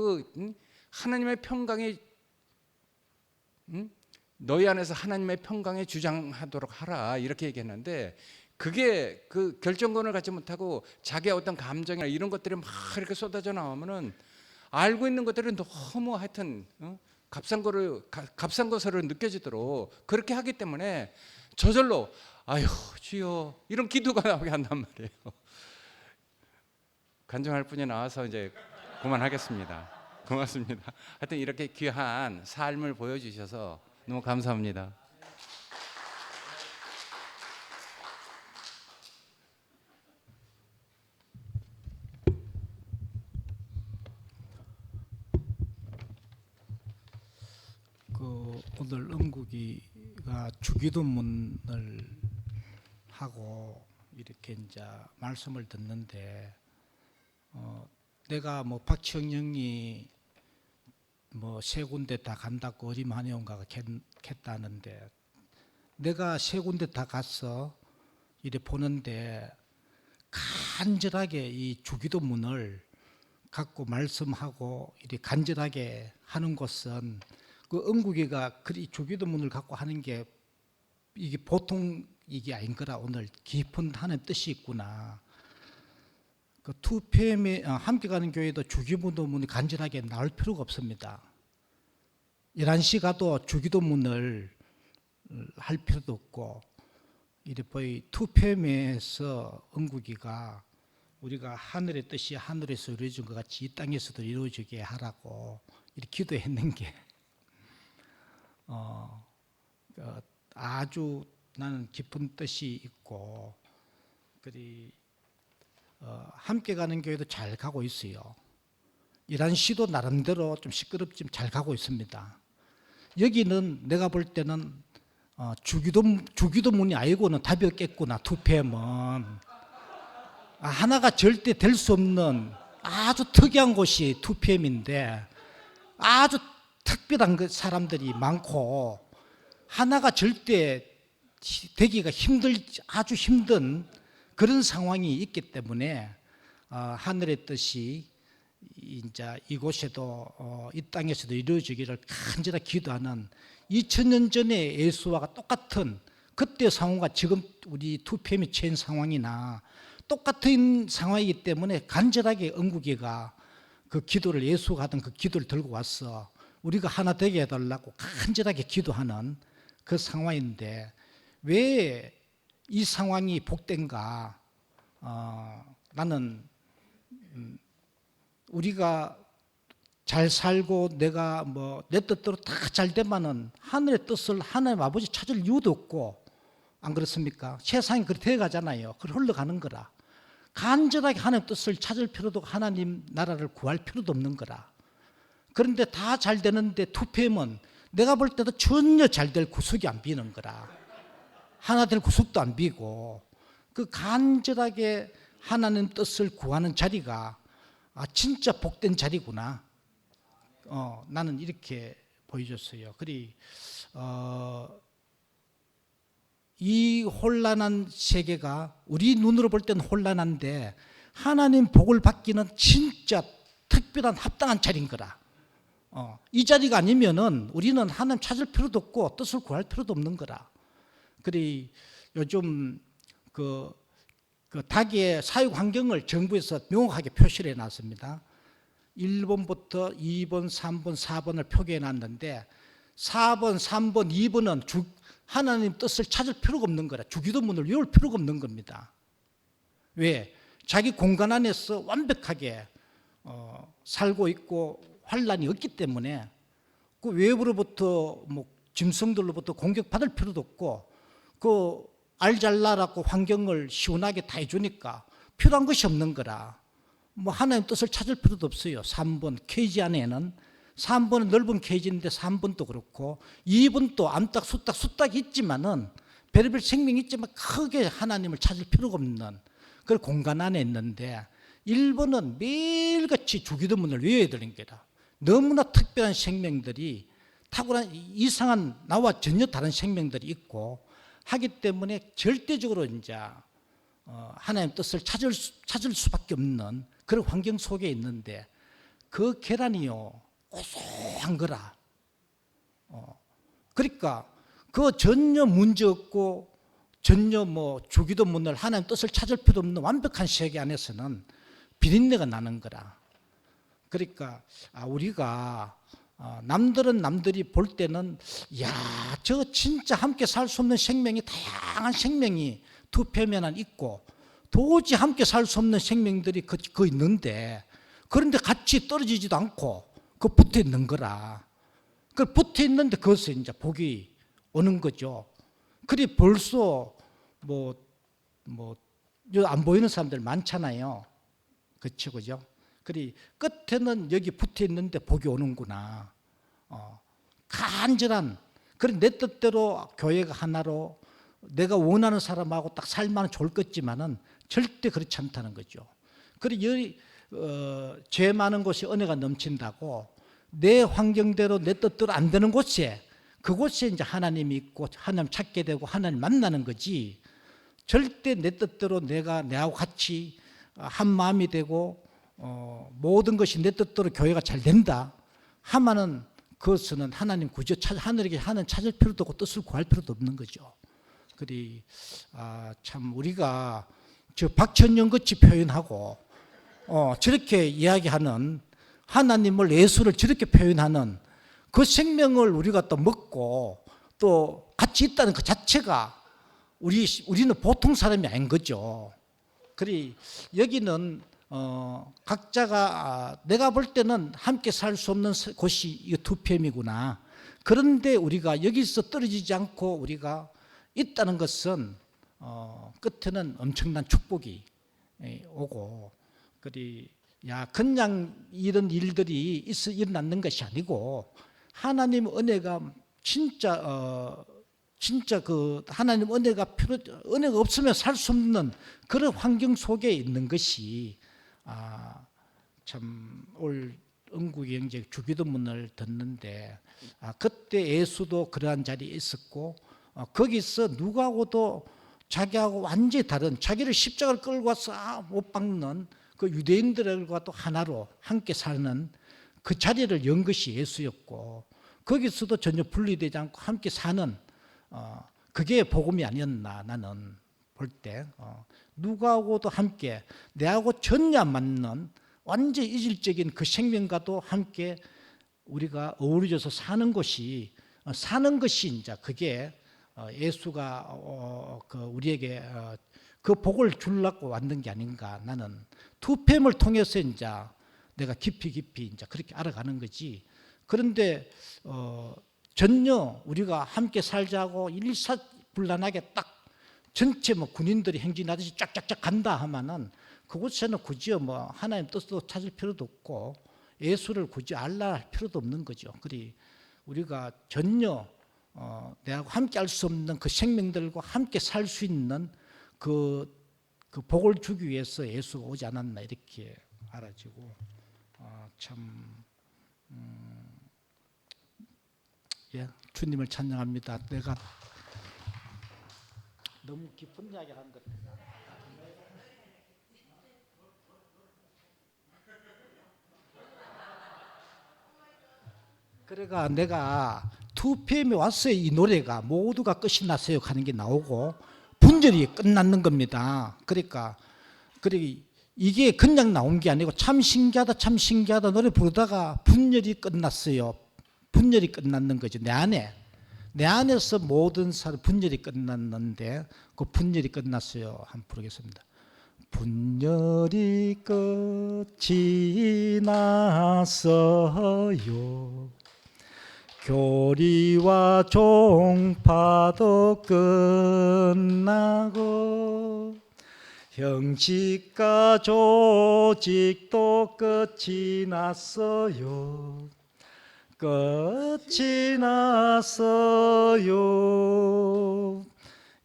하나님의 평강이 너희 안에서 하나님의 평강에 주장하도록 하라 이렇게 얘기했는데 그게 그 결정권을 갖지 못하고 자기의 어떤 감정이나 이런 것들이 막 이렇게 쏟아져 나오면은 알고 있는 것들은 너무 하여튼 값싼 것으로 느껴지도록 그렇게 하기 때문에 저절로 아유 주여 이런 기도가 나오게 한단 말이에요. 간증할 분이 나와서 이제 그만하겠습니다. 고맙습니다. 하여튼 이렇게 귀한 삶을 보여주셔서 너무 감사합니다. 오늘 은국이가 주기도문을 하고 이렇게 이제 말씀을 듣는데 내가 뭐 박청영이 뭐 세 군데 다 간다고 어림하네온가가 겠다는데 내가 세 군데 다 가서 이래 보는데 간절하게 이 주기도문을 갖고 말씀하고 이래 간절하게 하는 것은 그 은국이가 그리 주기도문을 갖고 하는 게 이게 보통 이게 아닌 거라. 오늘 깊은 하나님 뜻이 있구나. 그 2PM 함께 가는 교회도 주기도문이 간절하게 나올 필요가 없습니다. 11시 가도 주기도문을 할 필요도 없고 이래 보이 2PM에서 은국이가 우리가 하늘의 뜻이 하늘에서 이루어진 것 같이 이 땅에서도 이루어지게 하라고 이렇게 기도했는 게 아주 나는 깊은 뜻이 있고 그리 함께 가는 교회도 잘 가고 있어요. 11시도 나름대로 좀 시끄럽지만 잘 가고 있습니다. 여기는 내가 볼 때는 주기도문이 아니고는 답이 없겠구나. 2PM은 하나가 절대 될 수 없는 아주 특이한 곳이 2PM인데 아주 특별한 그 사람들이 많고 하나가 절대 되기가 아주 힘든 그런 상황이 있기 때문에 하늘의 뜻이 이제 이곳에도 이 땅에서도 이루어지기를 간절히 기도하는 2000년 전에 예수와 똑같은 그때 상황과 지금 우리 2PM이 처한 상황이나 똑같은 상황이기 때문에 간절하게 은국이가 그 기도를 예수가 하던 그 기도를 들고 왔어. 우리가 하나 되게 해달라고 간절하게 기도하는 그 상황인데 왜 이 상황이 복된가? 나는 우리가 잘 살고 내가 뭐 내 뜻대로 다 잘 되면은 하늘의 뜻을 하나님 아버지 찾을 이유도 없고 안 그렇습니까? 세상이 그렇게 되어가잖아요. 그걸 흘러가는 거라. 간절하게 하나님 뜻을 찾을 필요도 없고 하나님 나라를 구할 필요도 없는 거라. 그런데 다 잘 되는데 2PM은 내가 볼 때도 전혀 잘 될 구석이 안 비는 거라. 하나 될 구석도 안 비고 그 간절하게 하나님 뜻을 구하는 자리가 진짜 복된 자리구나. 나는 이렇게 보여줬어요. 그리 이 혼란한 세계가 우리 눈으로 볼 때는 혼란한데 하나님 복을 받기는 진짜 특별한 합당한 자리인 거라. 이 자리가 아니면은 우리는 하나님 찾을 필요도 없고 뜻을 구할 필요도 없는 거라. 그리 요즘 그 닭의 사육 환경을 정부에서 명확하게 표시를 해놨습니다. 1번부터 2번, 3번, 4번을 표기해 놨는데 4번, 3번, 2번은 하나님 뜻을 찾을 필요가 없는 거라. 주기도문을 외울 필요가 없는 겁니다. 왜? 자기 공간 안에서 완벽하게 살고 있고 환란이 없기 때문에 그 외부로부터 뭐 짐승들로부터 공격받을 필요도 없고 그 알잘나라고 환경을 시원하게 다 해주니까 필요한 것이 없는 거라. 뭐 하나님 뜻을 찾을 필요도 없어요. 3번 케이지 안에는 3번은 넓은 케이지인데 3번도 그렇고 2번도 암탉, 수탉 있지만은 별의별 생명이 있지만 크게 하나님을 찾을 필요가 없는 그런 공간 안에 있는데 1번은 매일같이 주기도문을 외워야 되는 거다. 너무나 특별한 생명들이 탁월한 이상한 나와 전혀 다른 생명들이 있고 하기 때문에 절대적으로 이제 하나님 뜻을 찾을 수밖에 없는 그런 환경 속에 있는데 그 계란이요 고소한 거라. 그러니까 그 전혀 문제 없고 전혀 뭐 주기도문을 하나님 뜻을 찾을 필요 없는 완벽한 세계 안에서는 비린내가 나는 거라. 그러니까 우리가 남들은 남들이 볼 때는 야, 저 진짜 함께 살 수 없는 생명이 다양한 생명이 투표면은 있고 도저히 함께 살 수 없는 생명들이 그 있는데 그런데 같이 떨어지지도 않고 그 붙어 있는 거라. 그 붙어 있는데 그것에 이제 복이 오는 거죠. 그리 벌써 안 보이는 사람들 많잖아요. 그렇죠, 그죠? 그리 끝에는 여기 붙어 있는데 복이 오는구나. 간절한 그런 내 뜻대로 교회가 하나로 내가 원하는 사람하고 딱 살면 좋을 것지만은 절대 그렇지 않다는 거죠. 그리고 죄 많은 곳이 은혜가 넘친다고 내 환경대로 내 뜻대로 안 되는 곳에 그곳에 이제 하나님이 있고 하나님 찾게 되고 하나님 만나는 거지. 절대 내 뜻대로 내하고 같이 한 마음이 되고 모든 것이 내 뜻대로 교회가 잘 된다 하면은 그것은 하나님 구조 하늘에게 하나님 찾을 필요도 없고 뜻을 구할 필요도 없는 거죠. 그리 참 우리가 저 박천영 같이 표현하고 저렇게 이야기하는 하나님을 예수를 저렇게 표현하는 그 생명을 우리가 또 먹고 또 같이 있다는 그 자체가 우리는 보통 사람이 아닌 거죠. 그리 여기는 각자가 내가 볼 때는 함께 살 수 없는 곳이 이 2PM이구나. 그런데 우리가 여기서 떨어지지 않고 우리가 있다는 것은 끝에는 엄청난 축복이 오고 그리 그냥 이런 일들이 일어나는 것이 아니고 하나님 은혜가 진짜 그 하나님 은혜가 없으면 살 수 없는 그런 환경 속에 있는 것이 참 올 응구경제 주기도문을 듣는데 그때 예수도 그러한 자리에 있었고 거기서 누구하고도 자기하고 완전히 다른 자기를 십자가를 끌고 와서 못 박는 그 유대인들과도 하나로 함께 사는 그 자리를 연 것이 예수였고 거기서도 전혀 분리되지 않고 함께 사는 그게 복음이 아니었나 나는 볼 때 누구하고도 함께 내하고 전혀 안 맞는 완전히 이질적인 그 생명과도 함께 우리가 어우러져서 사는 것이 이제 그게 예수가 우리에게 그 복을 주려고 왔는 게 아닌가 나는 2PM을 통해서 이제 내가 깊이 이제 그렇게 알아가는 거지. 그런데 전혀 우리가 함께 살자고 일사불란하게 딱 전체 군인들이 행진하듯이 쫙쫙쫙 간다 하면은 그곳에는 굳이 하나님 뜻도 찾을 필요도 없고 예수를 굳이 알라 할 필요도 없는 거죠. 그리 우리가 전혀 내하고 함께 할 수 없는 그 생명들과 함께 살 수 있는 그 복을 주기 위해서 예수가 오지 않았나 이렇게 알아지고 주님을 찬양합니다. 내가 너무 깊은 이야기 한 것. 그래가 내가 2PM에 왔어요. 이 노래가 모두가 끝이 났어요 하는 게 나오고 분절이 끝났는 겁니다. 그러니까 이게 그냥 나온 게 아니고 참 신기하다 노래 부르다가 분열이 끝났어요. 분열이 끝났는 거죠. 내 안에서 모든 사람 분열이 끝났는데 그 분열이 끝났어요. 한번 부르겠습니다. 분열이 끝이 났어요. 교리와 종파도 끝나고 형식과 조직도 끝이 났어요. 끝이 났어요.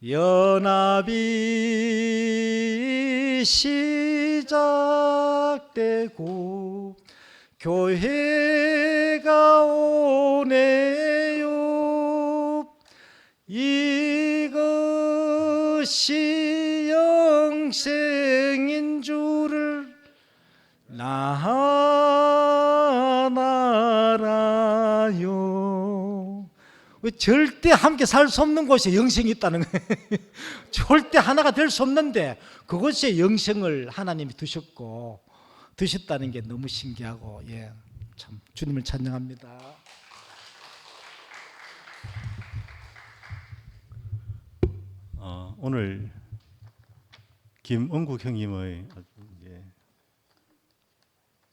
연합이 시작되고 교회가 오네요. 이것이 영생인 줄을 알아요. 절대 함께 살 수 없는 곳에 영생이 있다는 거예요. 절대 하나가 될 수 없는데 그곳에 영생을 하나님이 두셨다는 게 너무 신기하고 참 주님을 찬양합니다. 오늘 김은국 형님의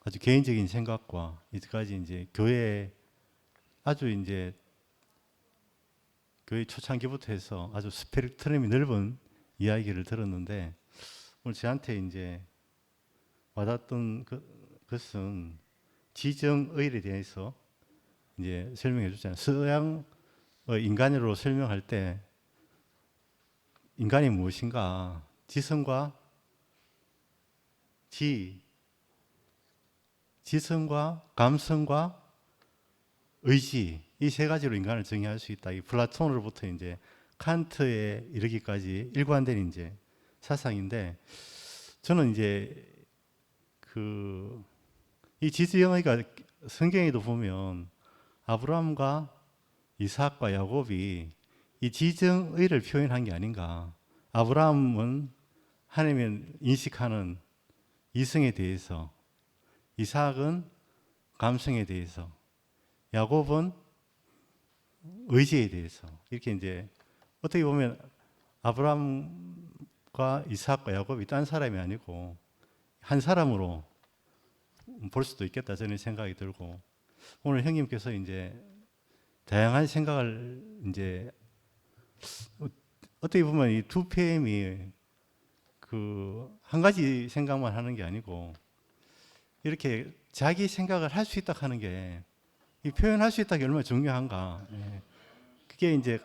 아주 개인적인 생각과 이제까지 이제 교회 아주 이제 교회 초창기부터 해서 아주 스펙트럼이 넓은 이야기를 들었는데 오늘 저한테 이제 와닿던 것은 지정의에 대해서 이제 설명해 주잖아요. 서양 인간으로 설명할 때 인간이 무엇인가? 지성과 지성과 감성과 의지 이 세 가지로 인간을 정의할 수 있다. 이 플라톤으로부터 이제 칸트에 이르기까지 일관된 이제 사상인데 저는 이제 이 지정의가 성경에도 보면 아브라함과 이삭과 야곱이 이 지정의를 표현한 게 아닌가. 아브라함은 하나님을 인식하는 이성에 대해서, 이삭은 감성에 대해서, 야곱은 의지에 대해서 이렇게 이제 어떻게 보면 아브라함과 이삭과 야곱이 딴 사람이 아니고 한 사람으로 볼 수도 있겠다 저는 생각이 들고 오늘 형님께서 이제 다양한 생각을 이제 어떻게 보면 이 두 PM이 한 가지 생각만 하는 게 아니고 이렇게 자기 생각을 할 수 있다 하는 게 이 표현할 수 있다는 게 얼마나 중요한가. 그게 이제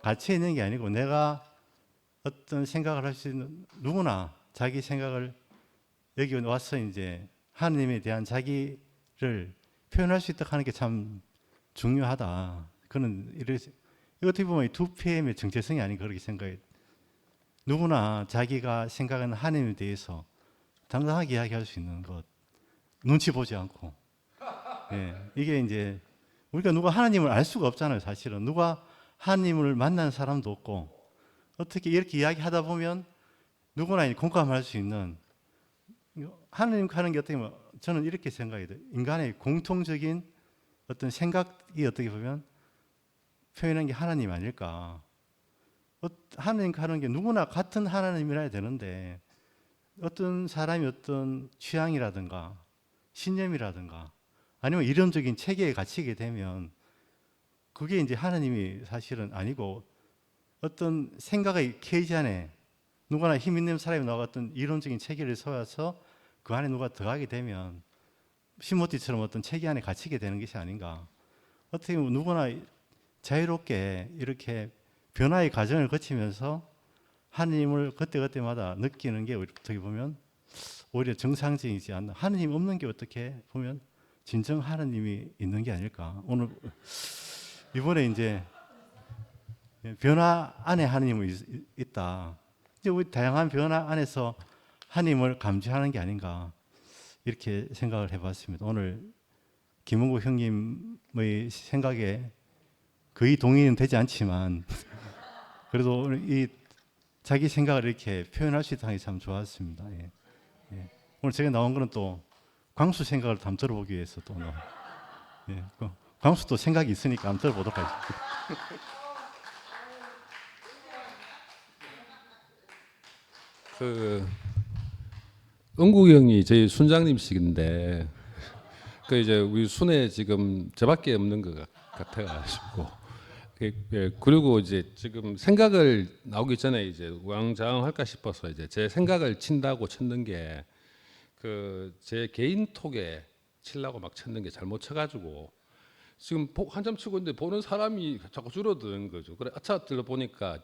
갇혀 있는 게 아니고 내가 어떤 생각을 할 수 있는 누구나 자기 생각을 여기 와서 이제 하나님에 대한 자기를 표현할 수 있다 하는 게 참 중요하다. 그는 어떻게 보면 이 2PM의 정체성이 아닌가 그렇게 생각해요. 누구나 자기가 생각하는 하나님에 대해서 당당하게 이야기할 수 있는 것, 눈치 보지 않고. 이게 이제 우리가 누가 하나님을 알 수가 없잖아요, 사실은. 누가 하나님을 만난 사람도 없고 어떻게 이렇게 이야기하다 보면 누구나 공감할 수 있는 하나님 하는 게 어떻게 보면 저는 이렇게 생각이 돼요. 인간의 공통적인 어떤 생각이 어떻게 보면 표현한 게 하나님 아닐까. 하나님 하는 게 누구나 같은 하나님이라 해야 되는데 어떤 사람이 어떤 취향이라든가 신념이라든가 아니면 이론적인 체계에 갇히게 되면 그게 이제 하나님이 사실은 아니고 어떤 생각의 케이지 안에 누구나 힘 있는 사람이 나왔던 이론적인 체계를 세워서 그 안에 누가 들어가게 되면 시모티처럼 어떤 체계 안에 갇히게 되는 것이 아닌가. 어떻게 보면 누구나 자유롭게 이렇게 변화의 과정을 거치면서 하나님을 그때그때마다 느끼는 게 어떻게 보면 오히려 정상적이지 않나. 하나님 없는 게 어떻게 보면 진정 하나님이 있는 게 아닐까. 오늘 이번에 이제 변화 안에 하나님이 있다. 이제 우리 다양한 변화 안에서 하나님을 감지하는 게 아닌가 이렇게 생각을 해봤습니다. 오늘 김은국 형님의 생각에 거의 동의는 되지 않지만 그래도 오늘 이 자기 생각을 이렇게 표현할 수 있다는 게 참 좋았습니다. 오늘 제가 나온 거는 또 광수 생각을 한번 들어보기 위해서 또 광수도 생각이 있으니까 한번 들어보도록 하겠습니다. 은국이 형이 저희 순장님식인데 이제 우리 순에 지금 저밖에 없는 것 같아가지고 그리고 이제 지금 생각을 나오기 전에 이제 우왕좌왕할까 싶어서 이제 제 생각을 친다고 쳤는 게 제 개인 톡에 치려고 막 쳤는 게 잘못 쳐가지고 지금 한참 치고 있는데 보는 사람이 자꾸 줄어드는 거죠. 그래 아차 들러보니까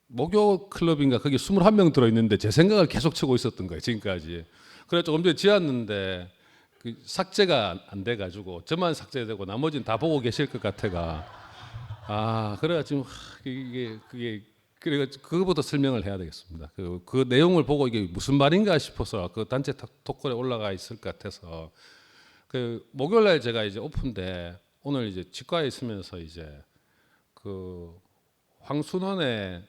목요 클럽인가 거기 21명 들어있는데 제 생각을 계속 치고 있었던 거예요 지금까지. 그래 조금 전에 지었는데 삭제가 안 돼가지고 저만 삭제되고 나머지는 다 보고 계실 것 같아가. 그래가지고 그게 그래가지고 그거부터 설명을 해야 되겠습니다. 그 내용을 보고 이게 무슨 말인가 싶어서 그 단체 톡글에 올라가 있을 것 같아서 목요일날 제가 이제 오픈데 오늘 이제 치과에 있으면서 이제 황순원의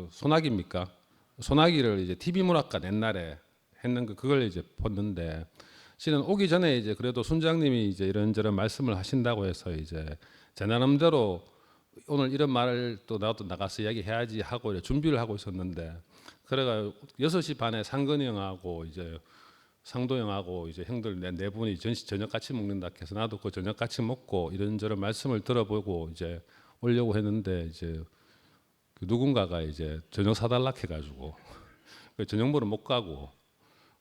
소나기입니까? 소나기를 이제 TV 문학관 옛날에 했는 그걸 이제 봤는데 실은 오기 전에 이제 그래도 순장님이 이제 이런저런 말씀을 하신다고 해서 이제 제 나름대로 오늘 이런 말을 또 나도 나가서 이야기해야지 하고 준비를 하고 있었는데 그래가 6시 반에 상근이 형하고 이제 상도 형하고 이제 형들 네 분이 저녁 같이 먹는다 해서 나도 그 저녁 같이 먹고 이런저런 말씀을 들어보고 이제 오려고 했는데 이제 그 누군가가 이제 저녁 사달라 해가지고 그 저녁 먹으러 못 가고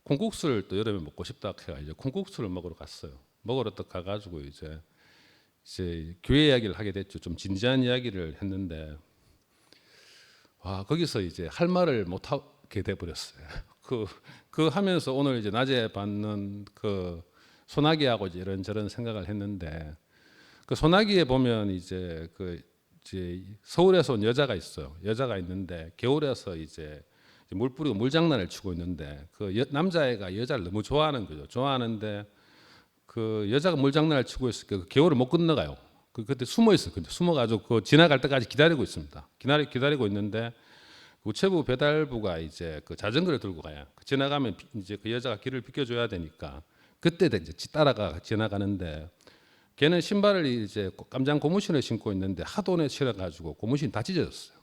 콩국수를 또 여름에 먹고 싶다 해가 이제 콩국수를 먹으러 갔어요. 먹으러 또 가가지고 이제 교회 이야기를 하게 됐죠. 좀 진지한 이야기를 했는데 와 거기서 이제 할 말을 못 하게 돼 버렸어요. 그 하면서 오늘 이제 낮에 받는 그 소나기하고 이런저런 생각을 했는데 그 소나기에 보면 이제 서울에서 온 여자가 있어요. 여자가 있는데 겨울에서 이제 물 뿌리고 물장난을 치고 있는데 그 남자애가 여자를 너무 좋아하는 거죠. 좋아하는데 그 여자가 물장난을 치고 있으니까 그 겨울을 못 건너가요. 그때 숨어 있어요. 근데 숨어가지고 그 지나갈 때까지 기다리고 있습니다. 기다리고 있는데 우체부 배달부가 이제 그 자전거를 들고 가요. 지나가면 이제 그 여자가 길을 비켜줘야 되니까 그때 이제 따라가 지나가는데 걔는 신발을 이제 깜장 고무신을 신고 있는데 하도 오래 신어가지고 고무신이 다 찢어졌어요.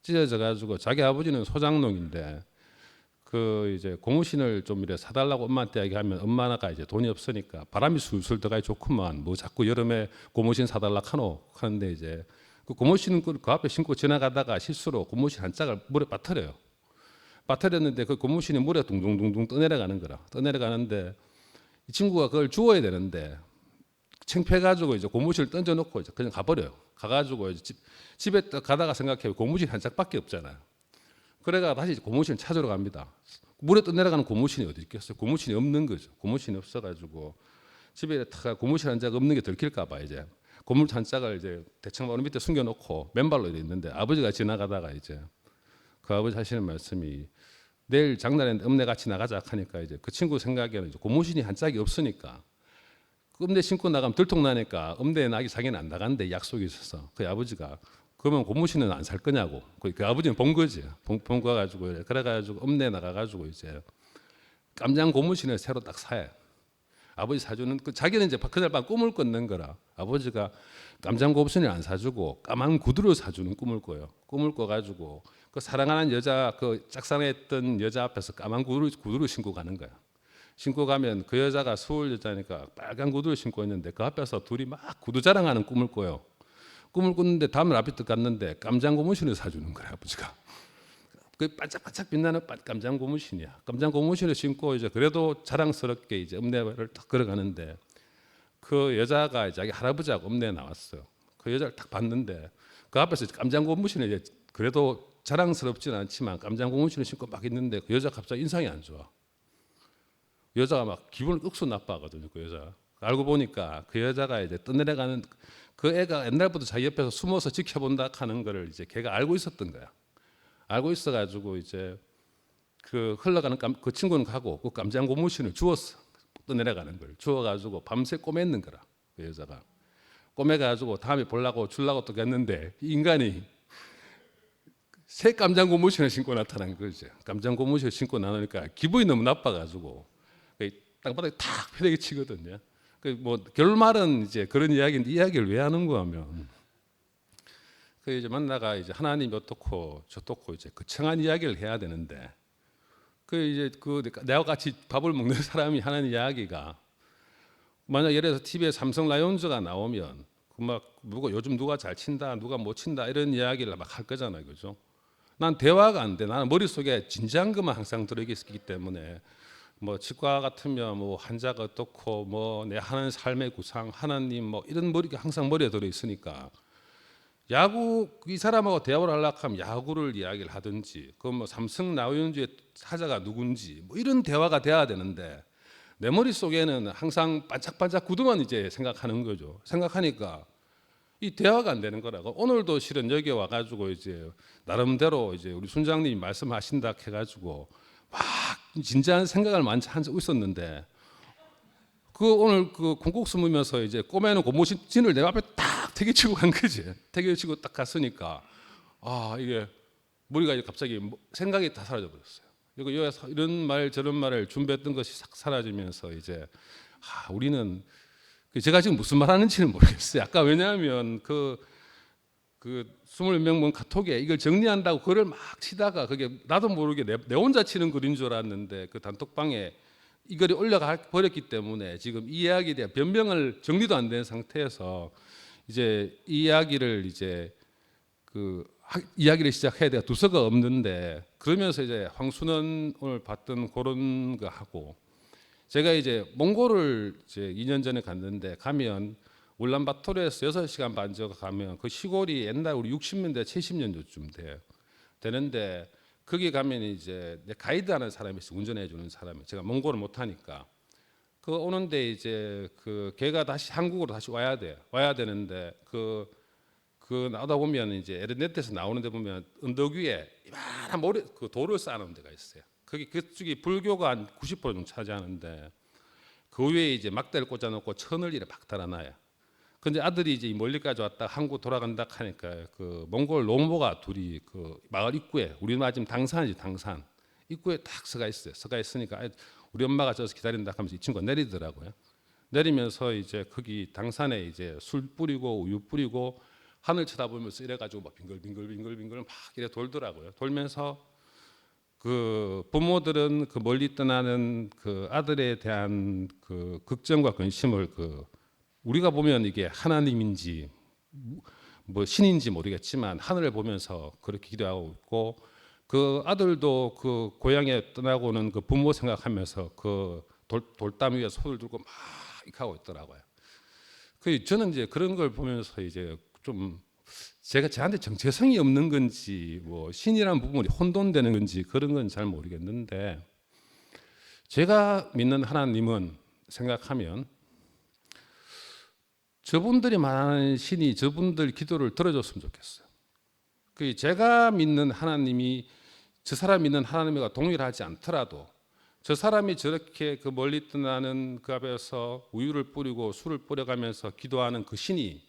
찢어져가지고 자기 아버지는 소장농인데 그 이제 고무신을 좀 이래 사달라고 엄마한테 얘기하면 엄마가 이제 돈이 없으니까 바람이 술술 들어가기 좋구만 뭐 자꾸 여름에 고무신 사달라 하노 하는데 이제 그 고무신 그 앞에 신고 지나가다가 실수로 고무신 한 짝을 물에 빠뜨려요. 빠뜨렸는데 그 고무신이 물에 둥둥둥둥 떠내려가는 거라. 떠내려가는데 이 친구가 그걸 주워야 되는데 창피해가지고 이제 고무신을 던져놓고 이제 그냥 가버려요. 가가지고 이제 집에 가다가 생각해 고무신 한 짝밖에 없잖아요. 그래가 다시 고무신을 찾으러 갑니다. 물에 떠내려가는 고무신이 어디 있겠어요? 고무신이 없는 거죠. 고무신이 없어가지고 집에 고무신 한 짝 없는 게 들킬까봐 이제 고무신 한 짝을 이제 대청마루 밑에 숨겨놓고 맨발로 있는데 아버지가 지나가다가 이제 그 아버지 하시는 말씀이 내일 장날에 읍내 같이 나가자 하니까 이제 그 친구 생각에는 이제 고무신이 한 짝이 없으니까 읍내 신고 나가면 들통나니까 읍내에 나기 자기는 안 나간대 약속이 있어서 그 아버지가 그러면 고무신은 안 살 거냐고 그 아버지는 본 거지 본 거 가지고 그래가지고 읍내에 나가가지고 이제 깜장 고무신을 새로 딱 사요. 아버지 사주는 자기는 이제 그날 밤 꿈을 꿨는 거라 아버지가 깜장 고무신을 안 사주고 까만 구두를 사주는 꿈을 꿔요. 꿈을 꿔가지고 그 사랑하는 여자 그 짝사랑했던 여자 앞에서 까만 구두를 신고 가는 거야. 신고 가면 그 여자가 서울 여자니까 빨간 구두를 신고 있는데 그 앞에서 둘이 막 구두 자랑하는 꿈을 꿔요. 꿈을 꿨는데 다음날 앞에 갔는데 깜장 고무신을 사주는 거야 아버지가. 그 반짝반짝 빛나는 깜장 고무신이야. 깜장 고무신을 신고 이제 그래도 자랑스럽게 이제 읍내를 딱 걸어가는데 그 여자가 자기 할아버지하고 읍내에 나왔어요. 그 여자를 딱 봤는데 그 앞에서 깜장 고무신을 이제 그래도 자랑스럽지는 않지만 깜장 고무신을 신고 막 있는데 그 여자 갑자기 인상이 안 좋아. 여자가 막 기분을 억수 나빠하거든요. 그 여자. 알고 보니까 그 여자가 이제 떠내려가는 그 애가 옛날부터 자기 옆에서 숨어서 지켜본다 하는 거를 이제 걔가 알고 있었던 거야. 알고 있어가지고 이제 그 흘러가는 그 친구는 가고 그 깜장 고무신을 주웠어. 떠내려가는 걸 주워가지고 밤새 꼬맸는 거라. 그 여자가 꼬매가지고 다음에 보려고 주려고 또 갔는데 이 인간이 새 깜장 고무신을 신고 나타난 거죠. 깜장 고무신을 신고 나오니까 기분이 너무 나빠가지고 땅바닥에 탁 패대기 치거든요. 뭐 결말은 이제 그런 이야기인데 이야기를 왜 하는 거 하면 그 이제 만나가 이제 하나님 어떻고 저떻고 이제 그 청한 이야기를 해야 되는데 그 이제 그 내가 같이 밥을 먹는 사람이 하는 이야기가 만약 예를 들어서 TV에 삼성 라이온즈가 나오면 그 막 누가 요즘 누가 잘 친다 누가 못 친다 이런 이야기를 막 할 거잖아요, 그죠? 난 대화가 안 돼. 나는 머릿속에 진지한 것만 항상 들어있기 때문에 뭐 치과 같으면 뭐 환자가 어떻고 뭐 내 하는 삶의 구상 하나님 뭐 이런 머리가 항상 머리에 들어 있으니까 야구 이 사람하고 대화를 하려고 하면 야구를 이야기를 하든지 그 뭐 삼성 라이온즈의 타자가 누군지 뭐 이런 대화가 돼야 되는데 내 머릿속에는 항상 반짝반짝 구두만 이제 생각하는 거죠. 생각하니까 이 대화가 안 되는 거라고. 오늘도 실은 여기 와가지고 이제 나름대로 이제 우리 순장님이 말씀하신다 해가지고 막 진지한 생각을 많이 하고 있었는데 그 오늘 그 콩국수 먹으면서 이제 꼬매는 고무신을 내 앞에 딱 태기치고 간 거지. 태기치고 딱 갔으니까 아 이게 머리가 이제 갑자기 생각이 다 사라져 버렸어요. 그리고 이런 말 저런 말을 준비했던 것이 싹 사라지면서 이제 우리는 제가 지금 무슨 말 하는지는 모르겠어요. 아까 왜냐하면 그 그 20명 카톡에 이걸 정리한다고 글을 막 치다가 그게 나도 모르게 내 혼자 치는 글인 줄 알았는데 그 단톡방에 이 글이 올라가 버렸기 때문에 지금 이 이야기에 대한 변명을 정리도 안 된 상태에서 이제 이 이야기를 이제 이야기를 시작해야 돼가 두서가 없는데 그러면서 이제 황순원 오늘 봤던 그런 거 하고 제가 이제 몽골을 이제 2년 전에 갔는데 가면 울란바토르에서 6시간 반 정도 가면 그 시골이 옛날 우리 60년대 70년도쯤 되는데 거기 가면 이제 내 가이드하는 사람이 있어 운전해 주는 사람이 제가 몽골을 못 하니까 그 오는데 이제 그 걔가 다시 한국으로 다시 와야 되는데 그 나오다 보면 이제 에르네트에서 나오는데 보면 언덕 위에 이만한 모래 그 돌을 쌓아놓은 데가 있어요. 거기 그쪽이 불교가 한 90% 정도 차지하는데 그 위에 이제 막대를 꽂아놓고 천을 이렇게 막 달아놔요. 근데 아들이 이제 멀리까지 왔다 한국 돌아간다 하니까 그 몽골 노모가 둘이 그 마을 입구에 우리 마 지금 당산이지 당산 입구에 딱 서가 있어요. 서가 있으니까 우리 엄마가 저기서 기다린다 하면서 이 친구가 내리더라고요. 내리면서 이제 거기 당산에 이제 술 뿌리고 우유 뿌리고 하늘 쳐다보면서 이래가지고 막 빙글빙글 막 이래 돌더라고요. 돌면서 그 부모들은 그 멀리 떠나는 그 아들에 대한 그 걱정과 관심을 그 우리가 보면 이게 하나님인지 뭐 신인지 모르겠지만 하늘을 보면서 그렇게 기도하고 있고 그 아들도 그 고향에 떠나고는 그 부모 생각하면서 그 돌담 위에 손을 들고 막 이렇게 하고 있더라고요. 그 저는 이제 그런 걸 보면서 이제 좀 제가 저한테 정체성이 없는 건지 뭐 신이라는 부분이 혼돈되는 건지 그런 건 잘 모르겠는데 제가 믿는 하나님은 생각하면 저분들이 말하는 신이 저분들 기도를 들어줬으면 좋겠어요. 그 제가 믿는 하나님이 저 사람 믿는 하나님과 동일하지 않더라도 저 사람이 저렇게 그 멀리 떠나는 그 앞에서 우유를 뿌리고 술을 뿌려가면서 기도하는 그 신이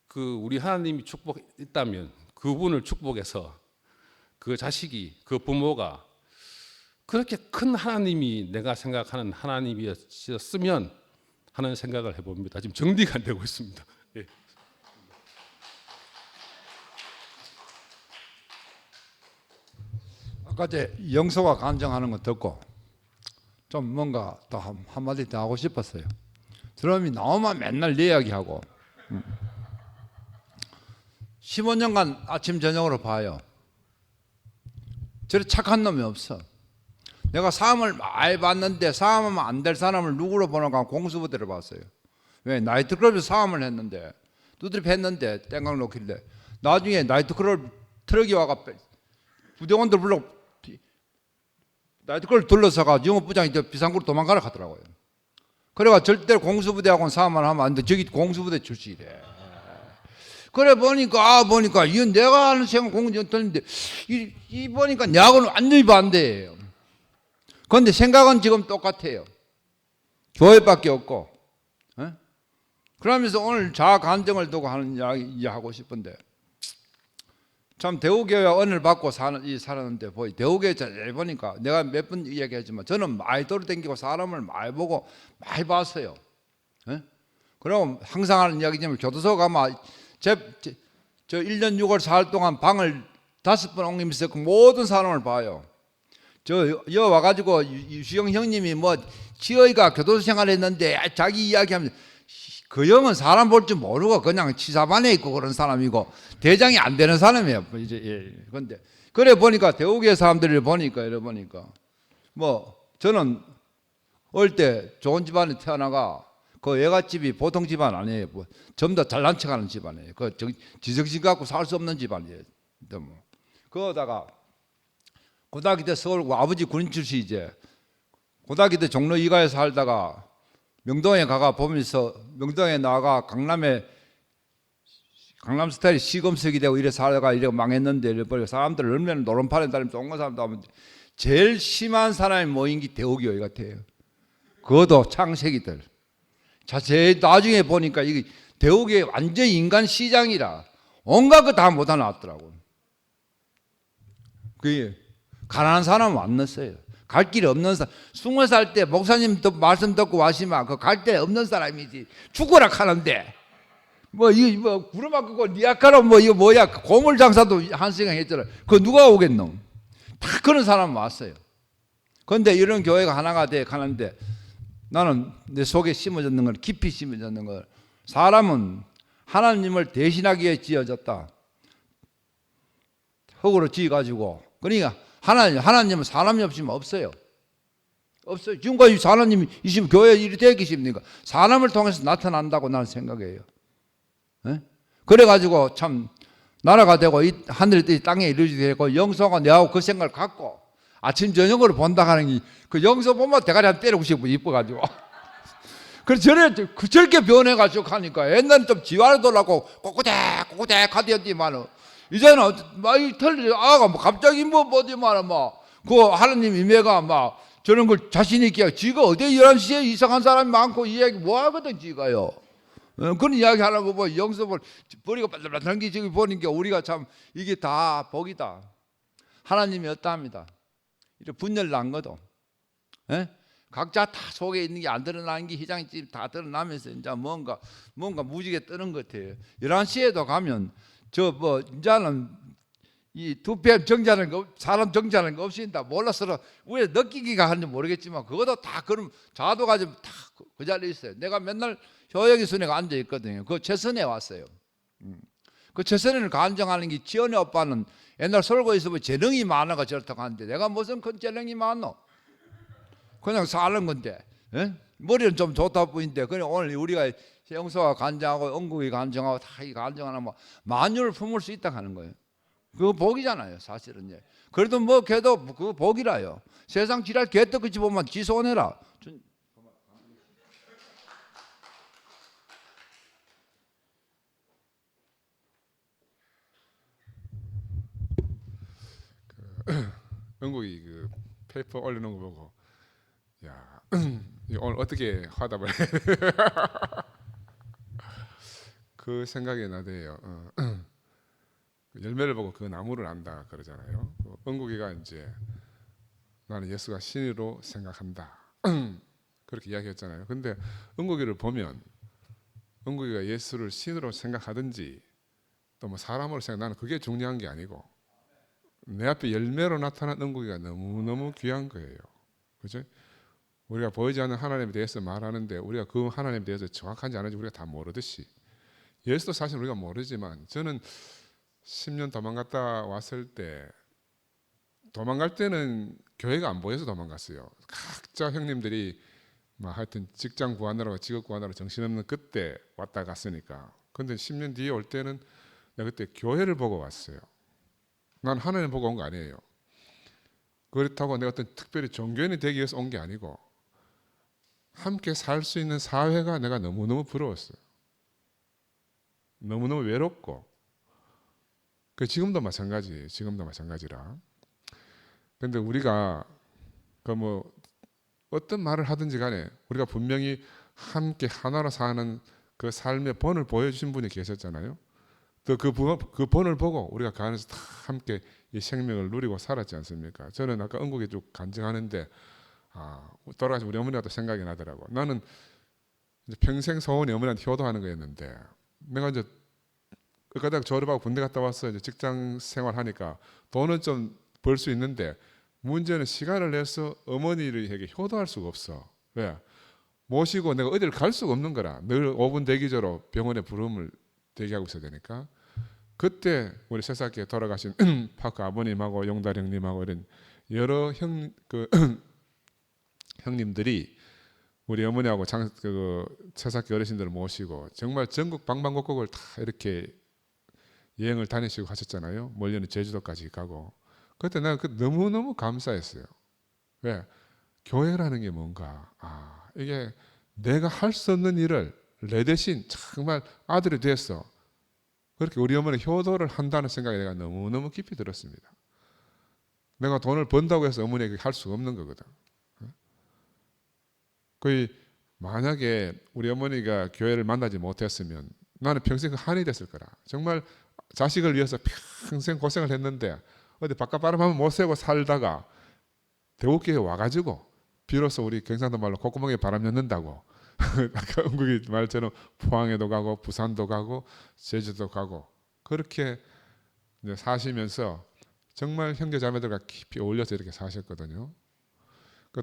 그 우리 하나님이 축복했다면 그분을 축복해서 그 자식이 그 부모가 그렇게 큰 하나님이 내가 생각하는 하나님이었으면 하는 생각을 해봅니다. 지금 정리가 안 되고 있습니다. 예. 아까 제 영서가 간증하는 거 듣고 좀 뭔가 더 한마디 더 하고 싶었어요. 드럼이 나오면 맨날 내 이야기하고 15년간 아침 저녁으로 봐요. 저리 착한 놈이 없어. 내가 사람을 많이 봤는데 사람하면 안 될 사람을 누구로 보는가 공수부대를 봤어요. 왜? 나이트클럽에서 사람을 했는데 두드립 했는데 땡강 놓길래 나중에 나이트클럽 트럭이 와가 부대원들 불러 나이트클럽 둘러서가 영업부장이 비상구로 도망가라 하더라고요. 그래가 절대로 공수부대하고는 사람을 하면 안 돼. 저기 공수부대 출신이래. 그래 보니까 이건 내가 하는 생각 공부전 들는데 이 보니까 내하고는 완전히 반대예요. 그런데 생각은 지금 똑같아요. 교회밖에 없고. 에? 그러면서 오늘 자아 간증을 두고 하는 이야기 하고 싶은데 참 대우교회 은혜를 받고 살았는데 대우교회 잘 보니까 내가 몇 번 이야기했지만 저는 많이 돌아다니고 사람을 많이 보고 많이 봤어요. 에? 그럼 항상 하는 이야기지만 교도소 가면 저 1년 6월 4일 동안 방을 5번 옮기면서 그 모든 사람을 봐요. 여 와가지고 유시영 형님이 뭐 지어이가 교도소 생활했는데 자기 이야기하면 그 형은 사람 볼 줄 모르고 그냥 치사반에 있고 그런 사람이고 대장이 안 되는 사람이에요. 이제 그런데 그래 보니까 대우교회 사람들을 보니까 이래 보니까 뭐 저는 어릴 때 좋은 집안에 태어나가 그 애갓집이 보통 집안 아니에요. 뭐 전부 다 잘난 척하는 집안이에요. 그 지적지 갖고 살 수 없는 집안이에요. 뭐 그러다가 고등학교 때 서울 아버지 군인 출신이제 고등학교 때 종로 2가에 살다가 명동에 가가 보면서 명동에 나가 강남 스타일이 시금석이 되고 이래 살다가 이래 망했는데 이래 보니까 사람들 얼마나 노름판에 다니면서 온갖 사람도 하면 제일 심한 사람이 모인 게 대우교회 같아요. 그것도 창세기들. 자, 제 나중에 보니까 이게 대우교회 완전 인간 시장이라 온갖 거 다 못하 나왔더라고. 그게 가난한 사람은 안 넣었어요. 갈 길이 없는 사람. 20살 때 목사님 말씀 듣고 와시면 그 갈 데 없는 사람이지. 죽으라 하는데 뭐 이거 뭐 구르마크고 니아카라 뭐 이거 뭐야 고물 장사도 한시간 했잖아. 그 누가 오겠노? 다 그런 사람 왔어요. 그런데 이런 교회가 하나가 돼 가는데 나는 내 속에 심어졌는 걸 깊이 심어졌는 걸 사람은 하나님을 대신하기에 지어졌다. 흙으로 지어가지고 그러니까 하나님은 사람이 없으면 없어요. 없어요. 지금까지 하나님이 있으면 교회에 일이 되겠습니까? 사람을 통해서 나타난다고 나는 생각해요. 에? 그래가지고 참 나라가 되고 이 하늘의 뜻이 땅에 이루어지게 되고 영서가 내하고 그 생각을 갖고 아침 저녁으로 본다 하는 그 영서 보면 대가리 한 때리고 싶고 이뻐가지고 그래서 저렇게 변해가지고 하니까 옛날엔 좀 지화를 돌라고 꼬꼬대 하더니만 이제는 막이 털리 아가 뭐 갑자기 뭐 어디만 막그 하나님 임해가 막 저런 걸 자신 있게 지가 어디 11시에 이상한 사람이 많고 이 얘기 뭐 하거든 지가요. 그런 이야기 하려고 뭐 영섭을 버리고 빨리빨리 게 지금 보니까 우리가 참 이게 다 복이다. 하나님이 어떠합니다. 이렇게 분열 난 것도 각자 다 속에 있는 게 안 드러나는 게 희장이 다 드러나면서 이제 뭔가 무지개 뜨는 것 같아요. 11시에도 가면 저 뭐 이제는 이 두폐 정자는 거 사람 정자는 거 없인다 몰라서 왜 느끼기가 하는지 모르겠지만 그것도 다 그럼 자도가 좀 다 그 자리에 있어요. 내가 맨날 효영이 순회가 앉아 있거든요. 그 최선에 왔어요. 그 최선을 간증하는 게 지연이 오빠는 옛날 설고 있으면 재능이 많아가 저렇다고 하는데 내가 무슨 큰 재능이 많노? 그냥 사는 건데 머리는 좀 좋다 보이는데 그냥 오늘 우리가 영서가 간증하고 영국이 간증하고 다 간증하면 뭐 만유를 품을 수 있다 하는 거예요. 그거 복이잖아요 사실은. 그래도 뭐 걔도 그거 복이라요. 세상 지랄 개떡같이 보면 지 손해라. 영국이 그 페이퍼 올려놓은 거 보고 야 오늘 어떻게 화답을 해야 돼? 그 생각이 나대요. 열매를 보고 그 나무를 안다 그러잖아요. 영국이가 이제 나는 예수가 신이로 생각한다 그렇게 이야기했잖아요. 근데 영국이를 보면 영국이가 예수를 신으로 생각하든지 또 뭐 사람으로 생각 나는 그게 중요한 게 아니고 내 앞에 열매로 나타난 영국이가 너무너무 귀한 거예요. 그죠? 우리가 보이지 않는 하나님에 대해서 말하는데 우리가 그 하나님에 대해서 정확한지 아닌지 우리가 다 모르듯이 예수도 사실 우리가 모르지만 저는 10년 도망갔다 왔을 때 도망갈 때는 교회가 안 보여서 도망갔어요. 각자 형님들이 막 하여튼 직장 구하느라고 직업 구하느라고 정신없는 그때 왔다 갔으니까. 근데 10년 뒤에 올 때는 내가 그때 교회를 보고 왔어요. 난 하나님 보고 온 거 아니에요. 그렇다고 내가 어떤 특별히 종교인이 되기 위해서 온 게 아니고 함께 살 수 있는 사회가 내가 너무너무 부러웠어요. 너무너무 외롭고 지금도 마찬가지예요. 지금도 마찬가지라. 근데 우리가 그 뭐 어떤 말을 하든지 간에 우리가 분명히 함께 하나로 사는 그 삶의 본을 보여주신 분이 계셨잖아요. 또 그 본을 보고 우리가 그 안에서 다 함께 이 생명을 누리고 살았지 않습니까? 저는 아까 영국에 쭉 간증하는데 돌아가신 우리 어머니가 또 생각이 나더라고. 나는 이제 평생 소원이 어머니한테 효도하는 거였는데 내가 이제 그까지 졸업하고 군대 갔다 와서 이제 직장 생활하니까 돈은 좀 벌 수 있는데 문제는 시간을 내서 어머니에게 효도할 수가 없어. 왜? 모시고 내가 어디를 갈 수가 없는 거라. 늘 5분 대기조로 병원에 부름을 대기하고 있어야 되니까. 그때 우리 새싹에 돌아가신 파크 아버님하고 용달 형님하고 이런 여러 형님들이 우리 어머니하고 새싹계 어르신들을 모시고 정말 전국 방방곡곡을 다 이렇게 여행을 다니시고 하셨잖아요. 멀리는 제주도까지 가고. 그때 내가 너무너무 감사했어요. 왜? 교회라는 게 뭔가 이게 내가 할 수 없는 일을 내 대신 정말 아들이 돼서 그렇게 우리 어머니 효도를 한다는 생각이 내가 너무너무 깊이 들었습니다. 내가 돈을 번다고 해서 어머니에게 할 수가 없는 거거든. 거의 만약에 우리 어머니가 교회를 만나지 못했으면 나는 평생 한이 됐을 거라. 정말 자식을 위해서 평생 고생을 했는데 어디 바깥 바람 한번 못 쐬고 살다가 대구교회 와가지고 비로소 우리 경상도 말로 콧구멍에 바람 넣는다고 아까 은국이 말처럼 포항에도 가고 부산도 가고 제주도 가고 그렇게 이제 사시면서 정말 형제 자매들과 깊이 어울려서 이렇게 사셨거든요.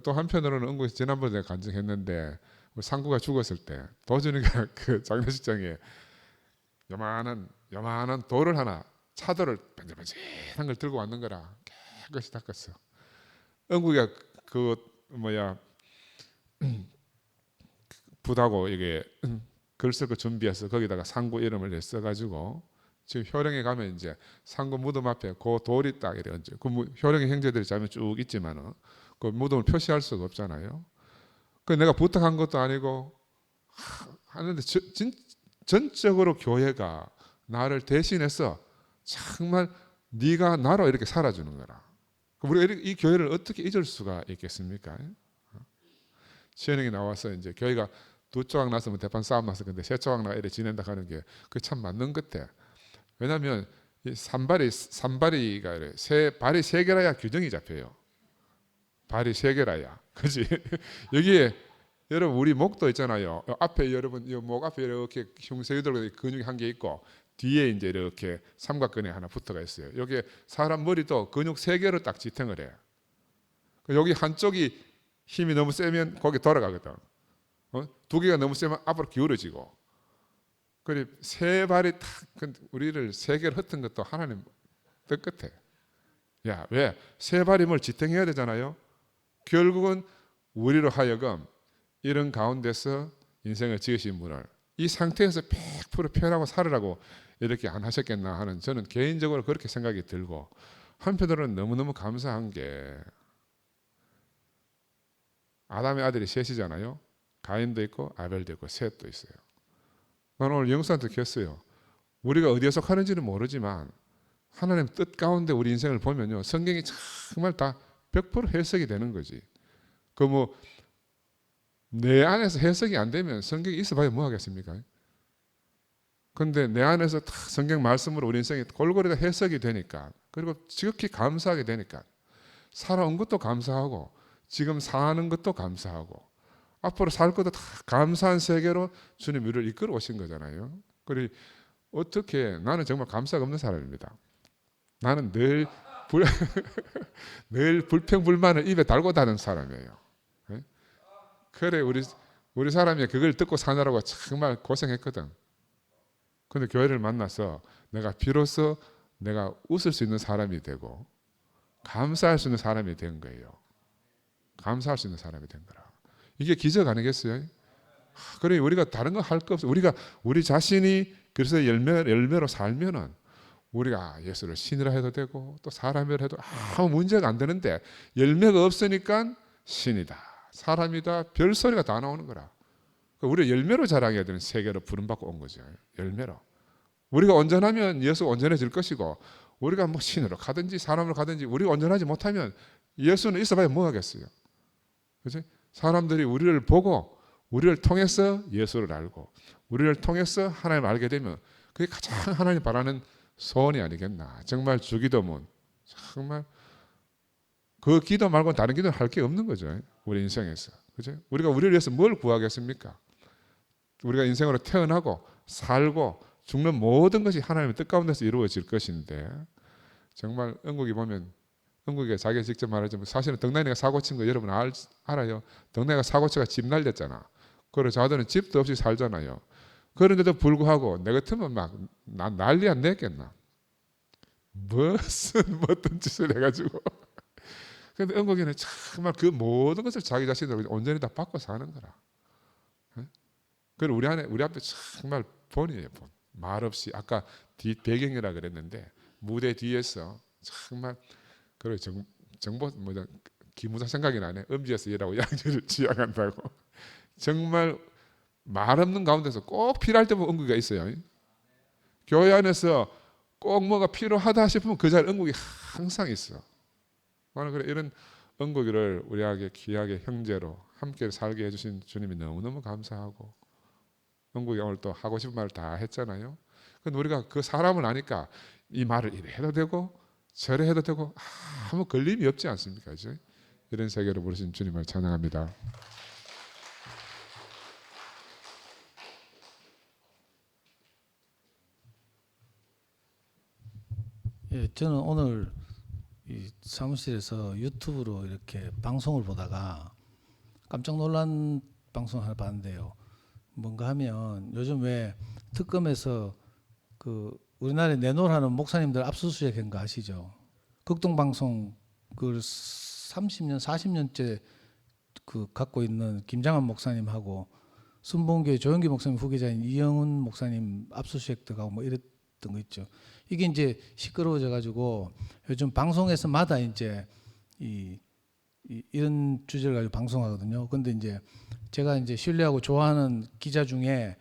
또 한편으로는 은국이 지난번에 내가 간증했는데 우리 상구가 죽었을 때 도준이가 그 장례식장에 요만한 돌을 하나 차돌을 반질반질한 걸 들고 왔는 거라 깨끗이 닦았어. 은국이가 그 뭐야 붓하고 이게 글 쓸 거 준비해서 거기다가 상구 이름을 써가지고 지금 효령에 가면 이제 상구 무덤 앞에 그 돌이 딱 이래 얹어. 그 효령의 형제들이 자면 쭉 있지만은 그 무덤을 표시할 수가 없잖아요. 그 내가 부탁한 것도 아니고 하는데 전적으로 교회가 나를 대신해서 정말 네가 나로 이렇게 살아주는 거라. 우리가 이 교회를 어떻게 잊을 수가 있겠습니까? 시현영이 나와서 이제 교회가 두 조각 났으면 대판 싸움 나서 근데 세 조각 나가 이래 지낸다 하는 게 그 참 맞는 것 같아. 왜냐하면 이 산발이가 이래 발이 세 개라야 규정이 잡혀요. 발이 세 개라야, 그지? 여기에 여러분 우리 목도 있잖아요. 앞에 여러분 이 목 앞에 이렇게 흉쇄유돌 근육이 한 개 있고 뒤에 이제 이렇게 삼각근에 하나 붙어가 있어요. 여기 사람 머리도 근육 세 개로 딱 지탱을 해. 여기 한쪽이 힘이 너무 세면 거기 돌아가거든. 두 개가 너무 세면 앞으로 기울어지고. 그리고 세 발이 탁 우리를 세 개를 흩은 것도 하나님 뜻 끝에. 야, 왜? 세 발이 뭘 지탱해야 되잖아요. 결국은 우리로 하여금 이런 가운데서 인생을 지으신 분을 이 상태에서 100% 표현하고 살으라고 이렇게 안 하셨겠나 하는 저는 개인적으로 그렇게 생각이 들고 한편으로는 너무너무 감사한 게 아담의 아들이 셋이잖아요. 가인도 있고 아벨도 있고 셋도 있어요. 나는 오늘 영수한테 켰어요. 우리가 어디에 속하는지는 모르지만 하나님 뜻 가운데 우리 인생을 보면요, 성경이 정말 다 100% 해석이 되는 거지. 그 뭐 내 안에서 해석이 안 되면 성경이 있어봐야 뭐 하겠습니까? 그런데 내 안에서 다 성경 말씀으로 우리 인생이 골고루 다 해석이 되니까, 그리고 지극히 감사하게 되니까 살아온 것도 감사하고 지금 사는 것도 감사하고 앞으로 살 것도 다 감사한 세계로 주님 우리를 이끌어 오신 거잖아요. 그리고 어떻게 나는 정말 감사가 없는 사람입니다. 나는 늘 불평불만을 입에 달고 다는 사람이에요. 그래 우리 사람이 그걸 듣고 사느라고 정말 고생했거든. 근데 교회를 만나서 내가 비로소 내가 웃을 수 있는 사람이 되고 감사할 수 있는 사람이 된 거예요. 감사할 수 있는 사람이 된 거라. 이게 기적 아니겠어요? 그래 우리가 다른 거 할 거 없어. 우리 자신이 그래서 열매로 살면은 우리가 예수를 신이라 해도 되고 또 사람이라 해도 아무 문제가 안 되는데 열매가 없으니까 신이다, 사람이다, 별소리가 다 나오는 거라. 우리가 열매로 자랑해야 되는 세계로 부름받고 온 거죠. 열매로. 우리가 온전하면 예수가 온전해질 것이고 우리가 뭐 신으로 가든지 사람으로 가든지 우리가 온전하지 못하면 예수는 있어봐야 뭐 하겠어요. 그렇지? 사람들이 우리를 보고 우리를 통해서 예수를 알고 우리를 통해서 하나님을 알게 되면 그게 가장 하나님 바라는 소원이 아니겠나. 정말 주기도문 정말 그 기도 말고는 다른 기도를 할 게 없는 거죠. 우리 인생에서. 그죠? 우리가 우리를 위해서 뭘 구하겠습니까? 우리가 인생으로 태어나고 살고 죽는 모든 것이 하나님의 뜻 가운데서 이루어질 것인데 정말 은국이 보면 은국이가 자기가 직접 말하자면 사실은 덕난이가 사고 친 거 여러분 알아요. 덕난이가 사고 쳐가 집 날렸잖아. 그리고 자들은 집도 없이 살잖아요. 그런데도 불구하고 내 같으면 막 난리 안 냈겠나. 무슨 어떤 짓을 해가지고. 그런데 은국이는 정말 그 모든 것을 자기 자신으로 온전히 다 받고 사는 거라. 그리고 우리 앞에 정말 본이에요. 본. 말없이 아까 배경이라 그랬는데 무대 뒤에서 정말 그래 정보 뭐냐 기무사 생각이 나네. 음지에서 일하고 양지를 지향한다고. 정말 말 없는 가운데서 꼭 필요할 때면 은국이가 있어요. 교회 안에서 꼭 뭐가 필요하다 싶으면 그 자리에 은국이 항상 있어. 나는 그래 이런 은국이를 우리에게 귀하게 형제로 함께 살게 해주신 주님이 너무너무 감사하고 은국이 오늘 또 하고 싶은 말을 다 했잖아요. 근데 우리가 그 사람을 아니까 이 말을 이래 해도 되고 저래 해도 되고 아무 걸림이 없지 않습니까? 이제 이런 세계로 부르신 주님을 찬양합니다. 예, 저는 오늘 이 사무실에서 유튜브로 이렇게 방송을 보다가 깜짝 놀란 방송 하나 봤는데요. 뭔가 하면 요즘 왜 특검에서 그 우리나라에 내놓으라는 목사님들 압수수색한 거 아시죠? 극동방송 그 30년, 40년째 그 갖고 있는 김장한 목사님하고 순복음교회 조영기 목사님 후계자인 이영훈 목사님 압수수색 들어가고 뭐 이랬던 거 있죠. 이게 이제 시끄러워져 가지고 요즘 방송에서마다 이제 이런 주제를 가지고 방송하거든요. 근데 이제 제가 이제 신뢰하고 좋아하는 기자 중에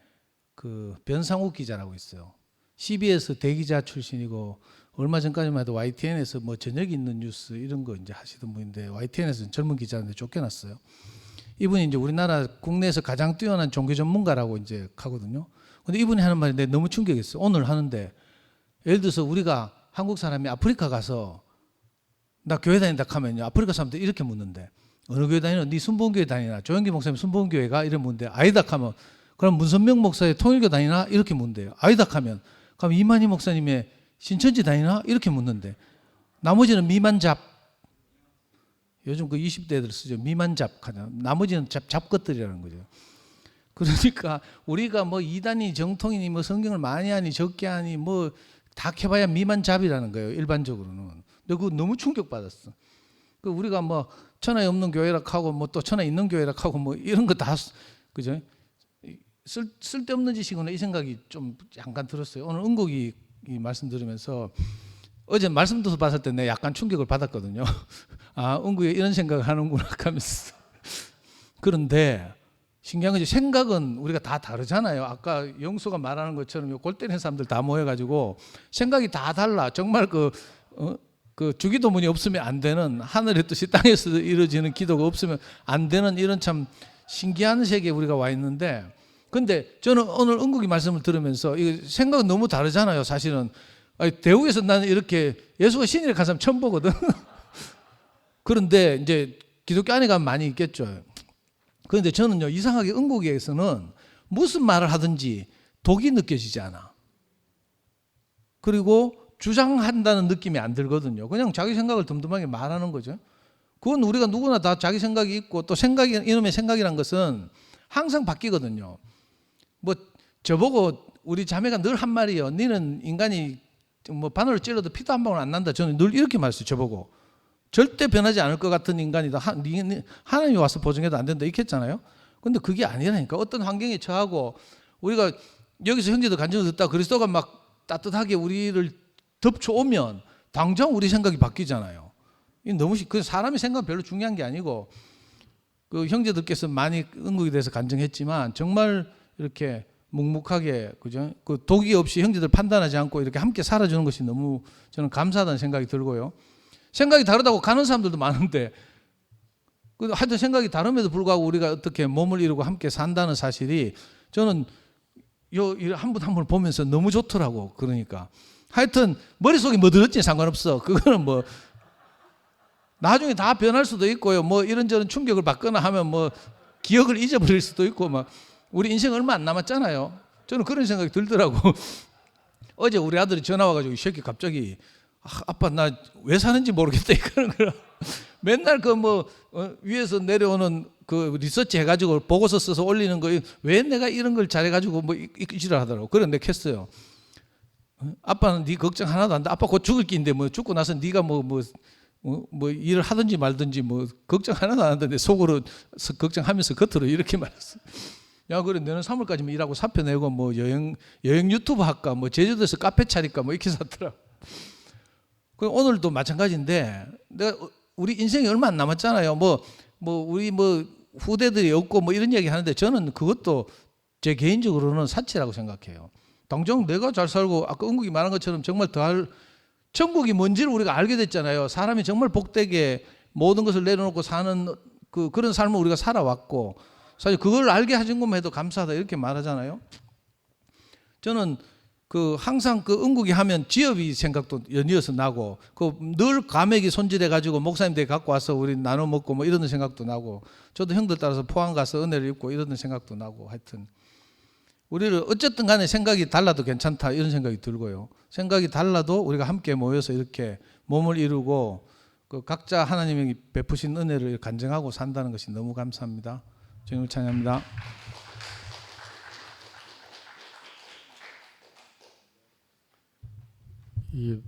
그 변상욱 기자라고 있어요. CBS 대기자 출신이고 얼마 전까지만 해도 YTN에서 뭐 저녁 있는 뉴스 이런 거 이제 하시던 분인데 YTN에서 젊은 기자인데 쫓겨났어요. 이분이 이제 우리나라 국내에서 가장 뛰어난 종교 전문가라고 이제 하거든요. 근데 이분이 하는 말이 내가 너무 충격했어요. 오늘 하는데 예를 들어서 우리가 한국 사람이 아프리카 가서 나 교회 다닌다 하면요. 아프리카 사람들 이렇게 묻는데 어느 교회 다니나? 네 순복음교회 다니나? 조영기 목사님 순복음교회가? 이런 묻는데 아니다 하면 그럼 문선명 목사의 통일교 다니나? 이렇게 묻는데요. 아니다 하면 그럼 이만희 목사님의 신천지 다니나? 이렇게 묻는데 나머지는 미만잡. 요즘 그 20대들 쓰죠. 미만잡 하냐. 나머지는 잡것들이라는 거죠. 그러니까 우리가 뭐 이단이 정통이니 뭐 성경을 많이 하니 적게 하니 뭐 다 해봐야 미만잡이라는 거예요. 일반적으로는. 근데 그거 너무 충격받았어. 그 우리가 뭐 천하에 없는 교회라 하고 뭐 또 천하에 있는 교회라 하고 뭐 이런 거 다 그죠? 쓸데없는 짓이구나 이 생각이 좀 잠깐 들었어요. 오늘 은국이 이 말씀 들으면서 어제 말씀도 봤을 때 내가 약간 충격을 받았거든요. 아, 은국이 이런 생각을 하는구나 하면서. 그런데 신기한 거지 생각은 우리가 다 다르잖아요. 아까 영수가 말하는 것처럼 골 때리는 사람들 다 모여가지고 생각이 다 달라. 정말 그 주기도문이 없으면 안 되는 하늘의 뜻이 땅에서 이루어지는 기도가 없으면 안 되는 이런 참 신기한 세계에 우리가 와 있는데 근데 저는 오늘 은국이 말씀을 들으면서 이거 생각은 너무 다르잖아요. 사실은 아니, 대우에서 나는 이렇게 예수가 신이라 한 사람 처음 보거든. 그런데 이제 기독교 안에 가면 많이 있겠죠. 그런데 저는요 이상하게 은국에서는 무슨 말을 하든지 독이 느껴지지 않아. 그리고 주장한다는 느낌이 안 들거든요. 그냥 자기 생각을 덤덤하게 말하는 거죠. 그건 우리가 누구나 다 자기 생각이 있고 또 생각이 이놈의 생각이란 것은 항상 바뀌거든요. 뭐 저보고 우리 자매가 늘 한 말이요. 너는 인간이 뭐 바늘을 찔러도 피도 한 방울 안 난다. 저는 늘 이렇게 말했어요. 저보고 절대 변하지 않을 것 같은 인간이다. 하나님이 와서 보증해도 안 된다. 이렇게 했잖아요. 근데 그게 아니라니까. 어떤 환경에 처하고 우리가 여기서 형제들 간증을 듣다 그리스도가 막 따뜻하게 우리를 덮쳐오면 당장 우리 생각이 바뀌잖아요. 너무 그 사람의 생각은 별로 중요한 게 아니고 그 형제들께서 많이 은국에 대해서 간증했지만 정말 이렇게 묵묵하게 그죠? 그 독이 없이 형제들 판단하지 않고 이렇게 함께 살아주는 것이 너무 저는 감사하다는 생각이 들고요. 생각이 다르다고 가는 사람들도 많은데 하여튼 생각이 다름에도 불구하고 우리가 어떻게 몸을 이루고 함께 산다는 사실이 저는 한 분 한 분을 보면서 너무 좋더라고. 그러니까 하여튼 머릿속에 뭐 들었지 상관없어. 그거는 뭐 나중에 다 변할 수도 있고요. 뭐 이런저런 충격을 받거나 하면 뭐 기억을 잊어버릴 수도 있고 막 우리 인생 얼마 안 남았잖아요. 저는 그런 생각이 들더라고. 어제 우리 아들이 전화 와가지고 이 새끼 갑자기 아빠 나 왜 사는지 모르겠다 이러는 거라. 맨날 그 뭐 위에서 내려오는 그 리서치 해가지고 보고서 써서 올리는 거 왜 내가 이런 걸 잘해가지고 뭐 이지랄 하더라고. 그래 내가 했어요. 아빠는 네 걱정 하나도 안 한다. 아빠 곧 죽을 끼인데 뭐 죽고 나서 네가 뭐 일을 하든지 말든지 뭐 걱정 하나도 안 한다는데 속으로 걱정하면서 겉으로 이렇게 말했어. 야 그래 너는 3월까지만 일하고 사표 내고 뭐 여행 유튜브 할까 뭐 제주도에서 카페 차릴까 뭐 이렇게 샀더라. 그 오늘도 마찬가지인데 내가 우리 인생이 얼마 안 남았잖아요. 뭐 우리 뭐 후대들이 없고 뭐 이런 얘기 하는데 저는 그것도 제 개인적으로는 사치라고 생각해요. 당장 내가 잘 살고 아까 은국이 말한 것처럼 정말 천국이 뭔지를 우리가 알게 됐잖아요. 사람이 정말 복되게 모든 것을 내려놓고 사는 그런 삶을 우리가 살아왔고 사실 그걸 알게 하신 것만 해도 감사하다 이렇게 말하잖아요. 저는 항상 은국이 하면 지업이 생각도 연이어서 나고 늘 감액이 손질해 가지고 목사님들 갖고 와서 우리 나눠 먹고 뭐 이런 생각도 나고 저도 형들 따라서 포항 가서 은혜를 입고 이런 생각도 나고 하여튼 우리를 어쨌든 간에 생각이 달라도 괜찮다 이런 생각이 들고요. 생각이 달라도 우리가 함께 모여서 이렇게 몸을 이루고 그 각자 하나님이 베푸신 은혜를 간증하고 산다는 것이 너무 감사합니다. 주님을 찬양합니다. 이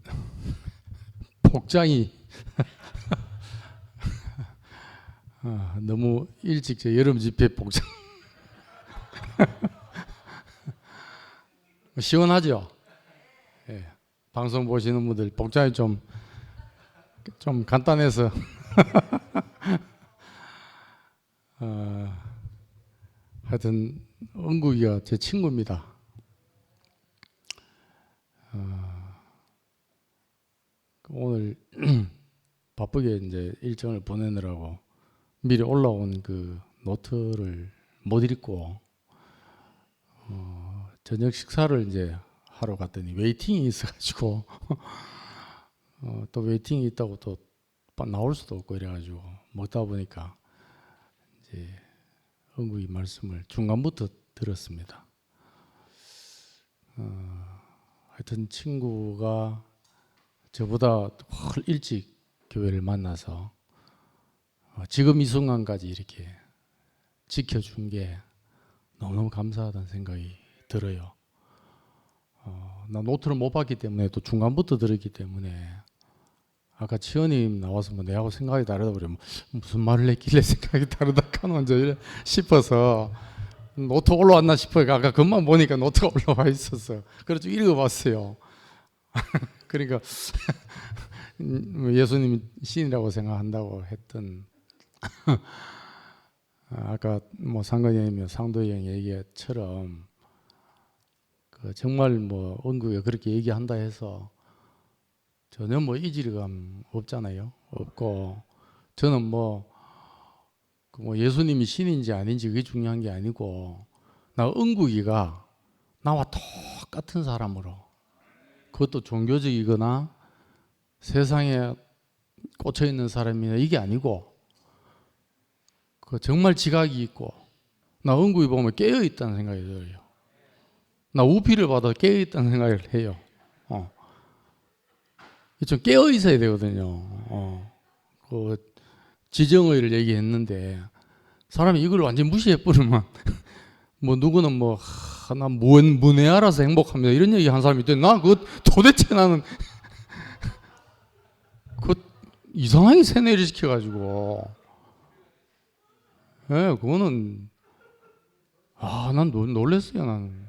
복장이 너무 일찍 제 여름 집회 복장 시원하죠? 예. 방송 보시는 분들 복장이 좀 간단해서 하여튼 은국이가 제 친구입니다. 오늘 바쁘게 이제 일정을 보내느라고 미리 올라온 그 노트를 못 읽고 저녁 식사를 이제 하러 갔더니 웨이팅이 있어가지고 또 웨이팅이 있다고 또 나올 수도 없고 이래가지고 먹다 보니까 이제 은국이 말씀을 중간부터 들었습니다. 하여튼 친구가 저보다 훨 일찍 교회를 만나서 지금 이 순간까지 이렇게 지켜준 게 너무너무 감사하다는 생각이 들어요. 나 노트를 못 봤기 때문에 또 중간부터 들었기 때문에 아까 치현님 나와서 뭐 내하고 생각이 다르다 그러면 무슨 말을 했길래 생각이 다르다 하는 줄 싶어서 노트 올라왔나 싶어요. 아까 금방 보니까 노트가 올라와 있었어. 그래서 읽어봤어요. 그러니까 예수님이 신이라고 생각한다고 했던 아까 뭐 상건이 형이며 상도이 형 얘기처럼 그 정말 뭐 은국이가 그렇게 얘기한다 해서 전혀 뭐 이질감 없잖아요. 없고 저는 뭐 예수님이 신인지 아닌지 그게 중요한 게 아니고 나 은국이가 나와 똑같은 사람으로 그것도 종교적이거나 세상에 꽂혀 있는 사람이나 이게 아니고 그 정말 지각이 있고 나 은국이 보면 깨어 있다는 생각이 들어요. 나 우피를 받아 깨어 있다는 생각을 해요. 좀 깨어 있어야 되거든요. 그 지정의를 얘기했는데 사람이 이걸 완전 무시해 버리면 뭐 누구는 뭐 나 문외 알아서 행복합니다 이런 얘기 한 사람이 있대. 나 그거 도대체 나는 그 이상하게 세뇌를 시켜가지고 예, 그거는 난 놀랬어요. 나는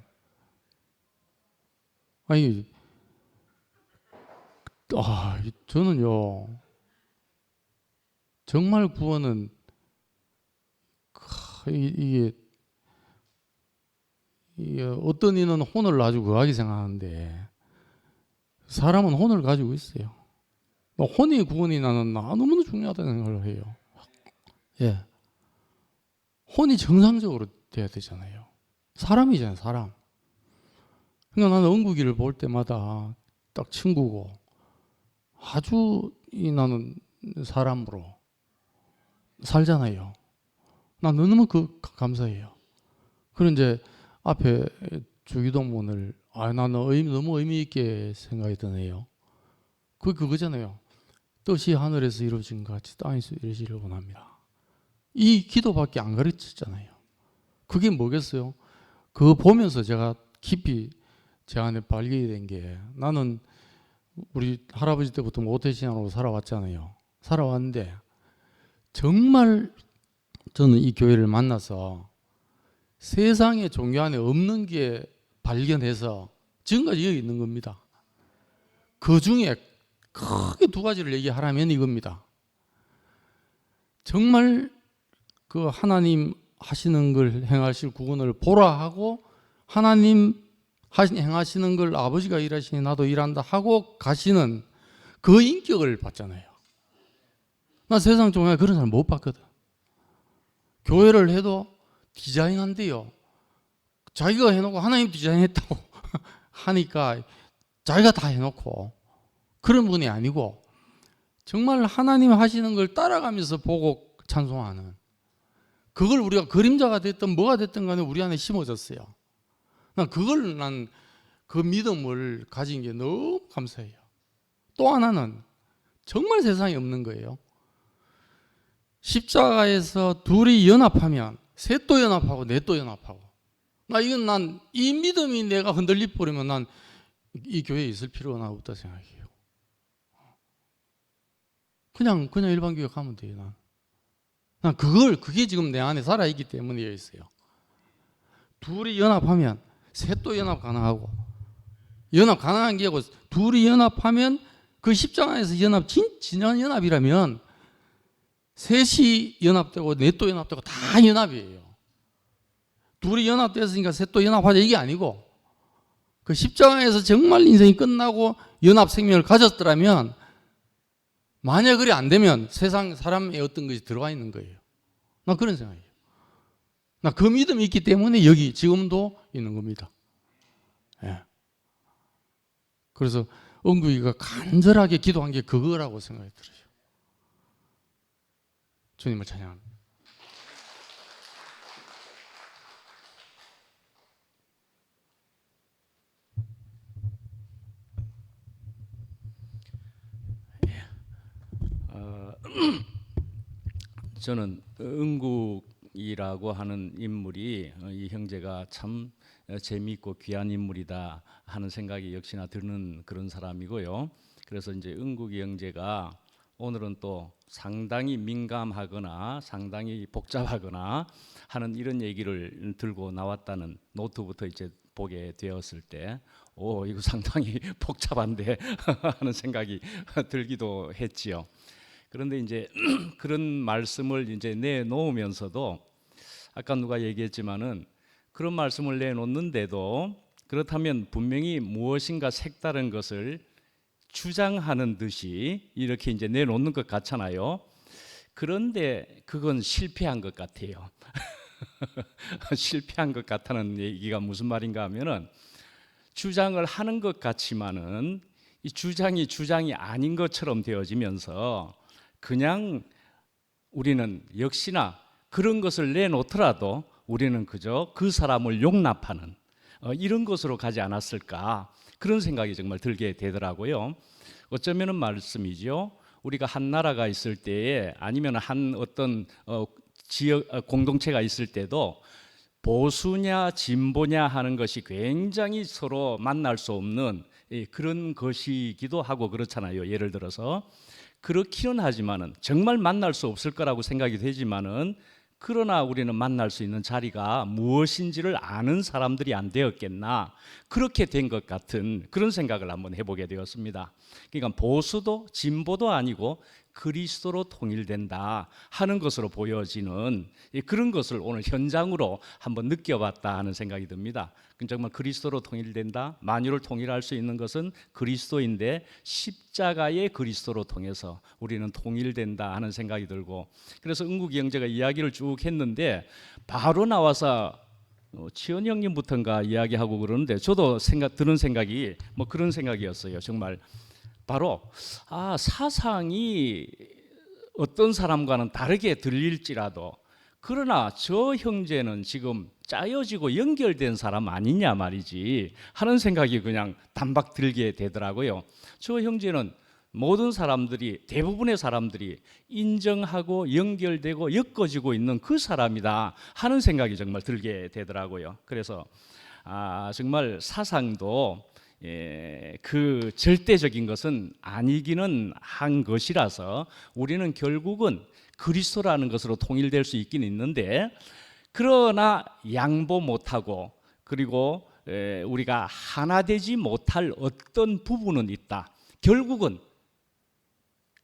아니 저는요 정말 구원은 이게 어떤 이는 혼을 아주 거하게 생각하는데 사람은 혼을 가지고 있어요. 혼이 구원이 나는 너무나 중요하다는 생각을 해요. 예, 혼이 정상적으로 돼야 되잖아요. 사람이잖아요, 사람. 그러니까 나는 은국이를 볼 때마다 딱 친구고 아주 나는 사람으로 살잖아요. 나 너무 감사해요. 그런 이제 앞에 주기도문을 나는 너무 의미 있게 생각이 드네요. 그거잖아요. 뜻이 하늘에서 이루어진 것 같이 땅에서 이루어지기를 원합니다. 이 기도밖에 안 가르쳤잖아요. 그게 뭐겠어요? 그거 보면서 제가 깊이 제 안에 발견이 된 게 나는 우리 할아버지 때부터 모태신앙으로 살아왔잖아요. 살아왔는데 정말 저는 이 교회를 만나서 세상의 종교 안에 없는 게 발견해서 지금까지 여기 있는 겁니다. 그 중에 크게 두 가지를 얘기하라면 이겁니다. 정말 그 하나님 하시는 걸 행하실 구원을 보라 하고 하나님 행하시는 걸 아버지가 일하시니 나도 일한다 하고 가시는 그 인격을 봤잖아요. 나 세상 종교에 그런 사람 못 봤거든. 교회를 해도 디자인한대요. 자기가 해놓고 하나님 디자인했다고 하니까 자기가 다 해놓고 그런 분이 아니고 정말 하나님 하시는 걸 따라가면서 보고 찬송하는 그걸 우리가 그림자가 됐든 뭐가 됐든 간에 우리 안에 심어졌어요. 난 그 믿음을 가진 게 너무 감사해요. 또 하나는 정말 세상에 없는 거예요. 십자가에서 둘이 연합하면 셋도 연합하고 넷도 연합하고. 난 이 믿음이 내가 흔들려 버리면 난 이 교회에 있을 필요가 없다 생각해요. 그냥 일반 교회 가면 돼요. 난 그게 지금 내 안에 살아 있기 때문이어 있어요. 둘이 연합하면 셋도 연합 가능하고, 연합 가능한 게 아니고 둘이 연합하면 그 십자가에서 진짜 연합이라면 셋이 연합되고 넷도 연합되고 다 연합이에요. 둘이 연합됐으니까 셋도 연합하자 이게 아니고, 그 십자가에서 정말 인생이 끝나고 연합 생명을 가졌더라면, 만약 그리 안 되면 세상 사람의 어떤 것이 들어가 있는 거예요. 나 그런 생각이에요. 나 그 믿음이 있기 때문에 여기 지금도 있는 겁니다. 예. 그래서 은국이가 간절하게 기도한 게 그거라고 생각이 들어요. 주님을 찬양합니다. 저는 은국이라고 하는 인물이 이 형제가 참 재미있고 귀한 인물이다 하는 생각이 역시나 드는 그런 사람이고요. 그래서 이제 은국이 형제가 오늘은 또 상당히 민감하거나 상당히 복잡하거나 하는 이런 얘기를 들고 나왔다는 노트부터 이제 보게 되었을 때, 이거 상당히 복잡한데 하는 생각이 들기도 했지요. 그런데 이제 그런 말씀을 이제 내놓으면서도 아까 누가 얘기했지만은 그런 말씀을 내놓는데도 그렇다면 분명히 무엇인가 색다른 것을 주장하는 듯이 이렇게 이제 내놓는 것 같잖아요. 그런데 그건 실패한 것 같아요. 실패한 것 같다는 얘기가 무슨 말인가 하면은 주장을 하는 것 같지만은 이 주장이 아닌 것처럼 되어지면서 그냥 우리는 역시나 그런 것을 내놓더라도 우리는 그저 그 사람을 용납하는 이런 것으로 가지 않았을까, 그런 생각이 정말 들게 되더라고요. 어쩌면은 말씀이죠. 우리가 한 나라가 있을 때에 아니면 한 어떤 지역 공동체가 있을 때도 보수냐 진보냐 하는 것이 굉장히 서로 만날 수 없는 그런 것이기도 하고 그렇잖아요. 예를 들어서 그렇기는 하지만은 정말 만날 수 없을 거라고 생각이 되지만은, 그러나 우리는 만날 수 있는 자리가 무엇인지를 아는 사람들이 안 되었겠나, 그렇게 된 것 같은 그런 생각을 한번 해보게 되었습니다. 그러니까 보수도 진보도 아니고 그리스도로 통일된다 하는 것으로 보여지는 그런 것을 오늘 현장으로 한번 느껴봤다 하는 생각이 듭니다. 정말 그리스도로 통일된다, 만유를 통일할 수 있는 것은 그리스도인데 십자가의 그리스도로 통해서 우리는 통일된다 하는 생각이 들고, 그래서 은국이 형제가 이야기를 쭉 했는데 바로 나와서 치현 형님부터인가 이야기하고 그러는데 저도 드는 생각이 그런 생각이었어요. 정말 바로 사상이 어떤 사람과는 다르게 들릴지라도 그러나 저 형제는 지금 짜여지고 연결된 사람 아니냐 말이지 하는 생각이 그냥 단박 들게 되더라고요. 저 형제는 모든 사람들이, 대부분의 사람들이 인정하고 연결되고 엮어지고 있는 그 사람이다 하는 생각이 정말 들게 되더라고요. 그래서 정말 사상도 그 절대적인 것은 아니기는 한 것이라서 우리는 결국은 그리스도라는 것으로 통일될 수 있긴 있는데, 그러나 양보 못하고 그리고 우리가 하나 되지 못할 어떤 부분은 있다. 결국은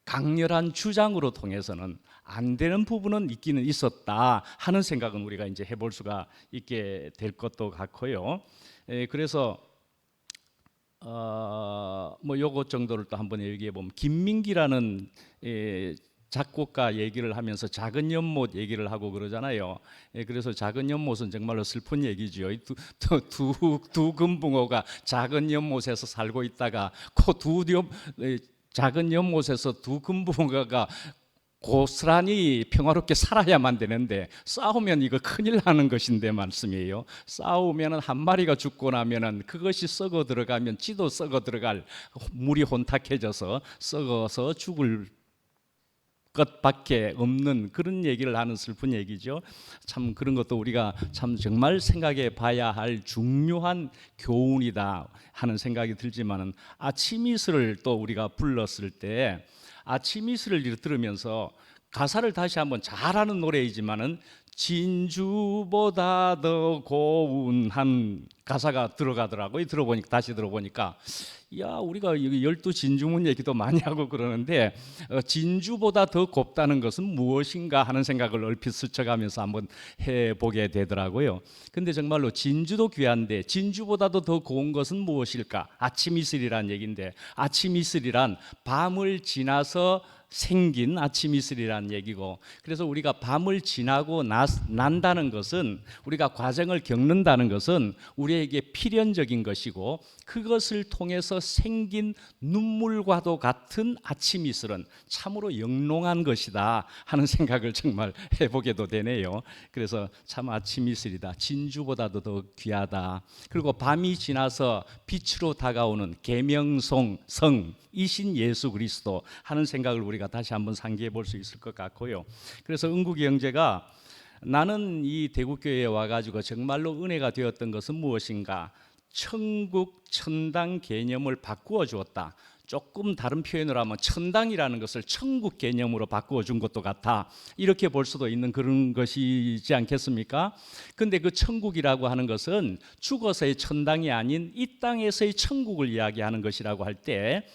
강렬한 주장으로 통해서는 안 되는 부분은 있기는 있었다 하는 생각은 우리가 이제 해볼 수가 있게 될 것도 같고요. 그래서 요것 정도를 또 한번 얘기해 보면, 김민기라는 작곡가 얘기를 하면서 작은 연못 얘기를 하고 그러잖아요. 그래서 작은 연못은 정말로 슬픈 얘기죠. 두 금붕어가 작은 연못에서 살고 있다가 작은 연못에서 두 금붕어가 고스란히 평화롭게 살아야만 되는데 싸우면 이거 큰일 나는 것인데 말씀이에요. 싸우면은 한 마리가 죽고 나면은 그것이 썩어 들어가면 지도 썩어 들어갈, 물이 혼탁해져서 썩어서 죽을 것밖에 없는 그런 얘기를 하는 슬픈 얘기죠. 참 그런 것도 우리가 참 정말 생각해 봐야 할 중요한 교훈이다 하는 생각이 들지만은, 아침 이슬을 또 우리가 불렀을 때 아침 이슬을 들으면서 가사를 다시 한번 잘하는 노래이지만은 진주보다 더 고운한 가사가 들어가더라고요. 다시 들어보니까 야, 우리가 여기 12진주문 얘기도 많이 하고 그러는데 진주보다 더 곱다는 것은 무엇인가 하는 생각을 얼핏 스쳐가면서 한번 해보게 되더라고요. 근데 정말로 진주도 귀한데 진주보다도 더 고운 것은 무엇일까? 아침 이슬이란 얘기인데, 아침 이슬이란 밤을 지나서 생긴 아침 이슬이란 얘기고, 그래서 우리가 밤을 지나고 난다는 것은, 우리가 과정을 겪는다는 것은 우리에게 필연적인 것이고, 그것을 통해서 생긴 눈물과도 같은 아침 이슬은 참으로 영롱한 것이다 하는 생각을 정말 해보게도 되네요. 그래서 참 아침 이슬이다, 진주보다도 더 귀하다. 그리고 밤이 지나서 빛으로 다가오는 계명성 이신 예수 그리스도 하는 생각을 우리가 다시 한번 상기해 볼 수 있을 것 같고요. 그래서 은국이 형제가 나는 이 대구교회에 와가지고 정말로 은혜가 되었던 것은 무엇인가? 천국 천당 개념을 바꾸어 주었다. 조금 다른 표현을 하면 천당이라는 것을 천국 개념으로 바꾸어 준 것도 같아, 이렇게 볼 수도 있는 그런 것이지 않겠습니까? 근데 그 천국이라고 하는 것은 죽어서의 천당이 아닌 이 땅에서의 천국을 이야기하는 것이라고 할 때,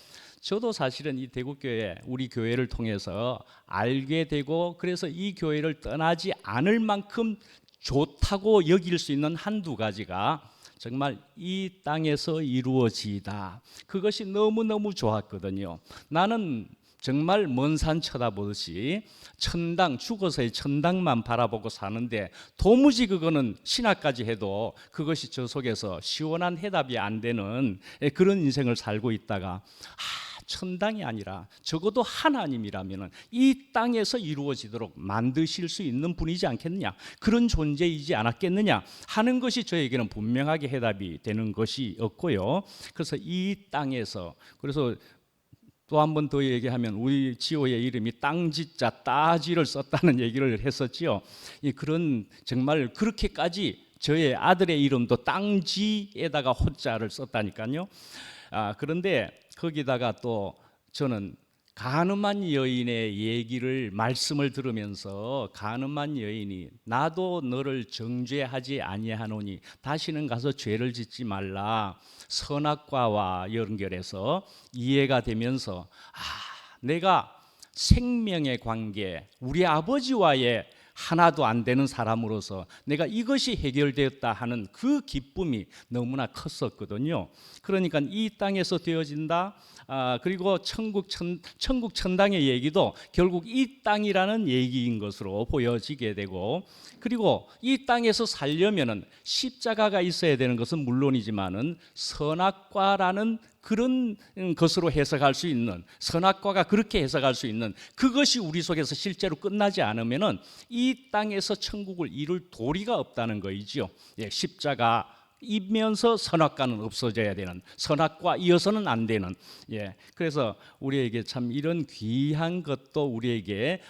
저도 사실은 이 대구교회, 우리 교회를 통해서 알게 되고, 그래서 이 교회를 떠나지 않을 만큼 좋다고 여길 수 있는 한두 가지가 정말 이 땅에서 이루어지다, 그것이 너무너무 좋았거든요. 나는 정말 먼 산 쳐다보듯이 천당, 죽어서의 천당만 바라보고 사는데 도무지 그거는 신학까지 해도 그것이 저 속에서 시원한 해답이 안 되는 그런 인생을 살고 있다가, 천당이 아니라 적어도 하나님이라면 이 땅에서 이루어지도록 만드실 수 있는 분이지 않겠느냐, 그런 존재이지 않았겠느냐 하는 것이 저에게는 분명하게 해답이 되는 것이었고요. 그래서 이 땅에서, 그래서 또 한 번 더 얘기하면 우리 지호의 이름이 땅지자 따지를 썼다는 얘기를 했었지요. 그런 정말 그렇게까지 저의 아들의 이름도 땅지에다가 호자를 썼다니까요. 그런데 거기다가 또 저는 가늠한 여인의 말씀을 들으면서, 가늠한 여인이 나도 너를 정죄하지 아니하노니 다시는 가서 죄를 짓지 말라, 선악과와 연결해서 이해가 되면서, 내가 생명의 관계, 우리 아버지와의 하나도 안 되는 사람으로서 내가 이것이 해결되었다 하는 그 기쁨이 너무나 컸었거든요. 그러니까 이 땅에서 되어진다, 그리고 천국 천당의 얘기도 결국 이 땅이라는 얘기인 것으로 보여지게 되고, 그리고 이 땅에서 살려면은 십자가가 있어야 되는 것은 물론이지만은 선악과라는 그런 것으로 해석할 수 있는, 선악과가 그렇게 해석할 수 있는 그것이 우리 속에서 실제로 끝나지 않으면은 이 땅에서 천국을 이룰 도리가 없다는 거이죠. 십자가 이면서 선악과는 없어져야 되는, 선악과 이어서는 안 되는. 그래서 우리에게 참 이런 귀한 것도 우리에게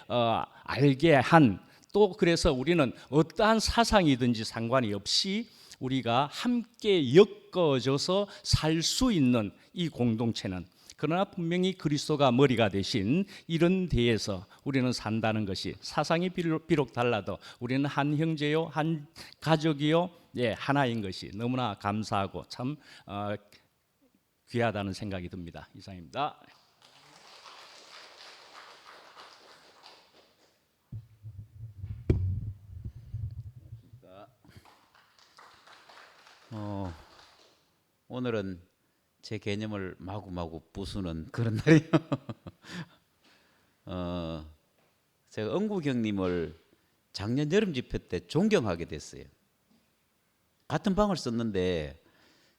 알게 한, 또 그래서 우리는 어떠한 사상이든지 상관이 없이 우리가 함께 엮어져서 살 수 있는 이 공동체는, 그러나 분명히 그리스도가 머리가 되신 이런 데에서 우리는 산다는 것이, 사상이 비록 달라도 우리는 한 형제요, 한 가족이요, 하나인 것이 너무나 감사하고 참 귀하다는 생각이 듭니다. 이상입니다. 오늘은 제 개념을 마구마구 부수는 그런 날이에요. 제가 은국 형님을 작년 여름 집회 때 존경하게 됐어요. 같은 방을 썼는데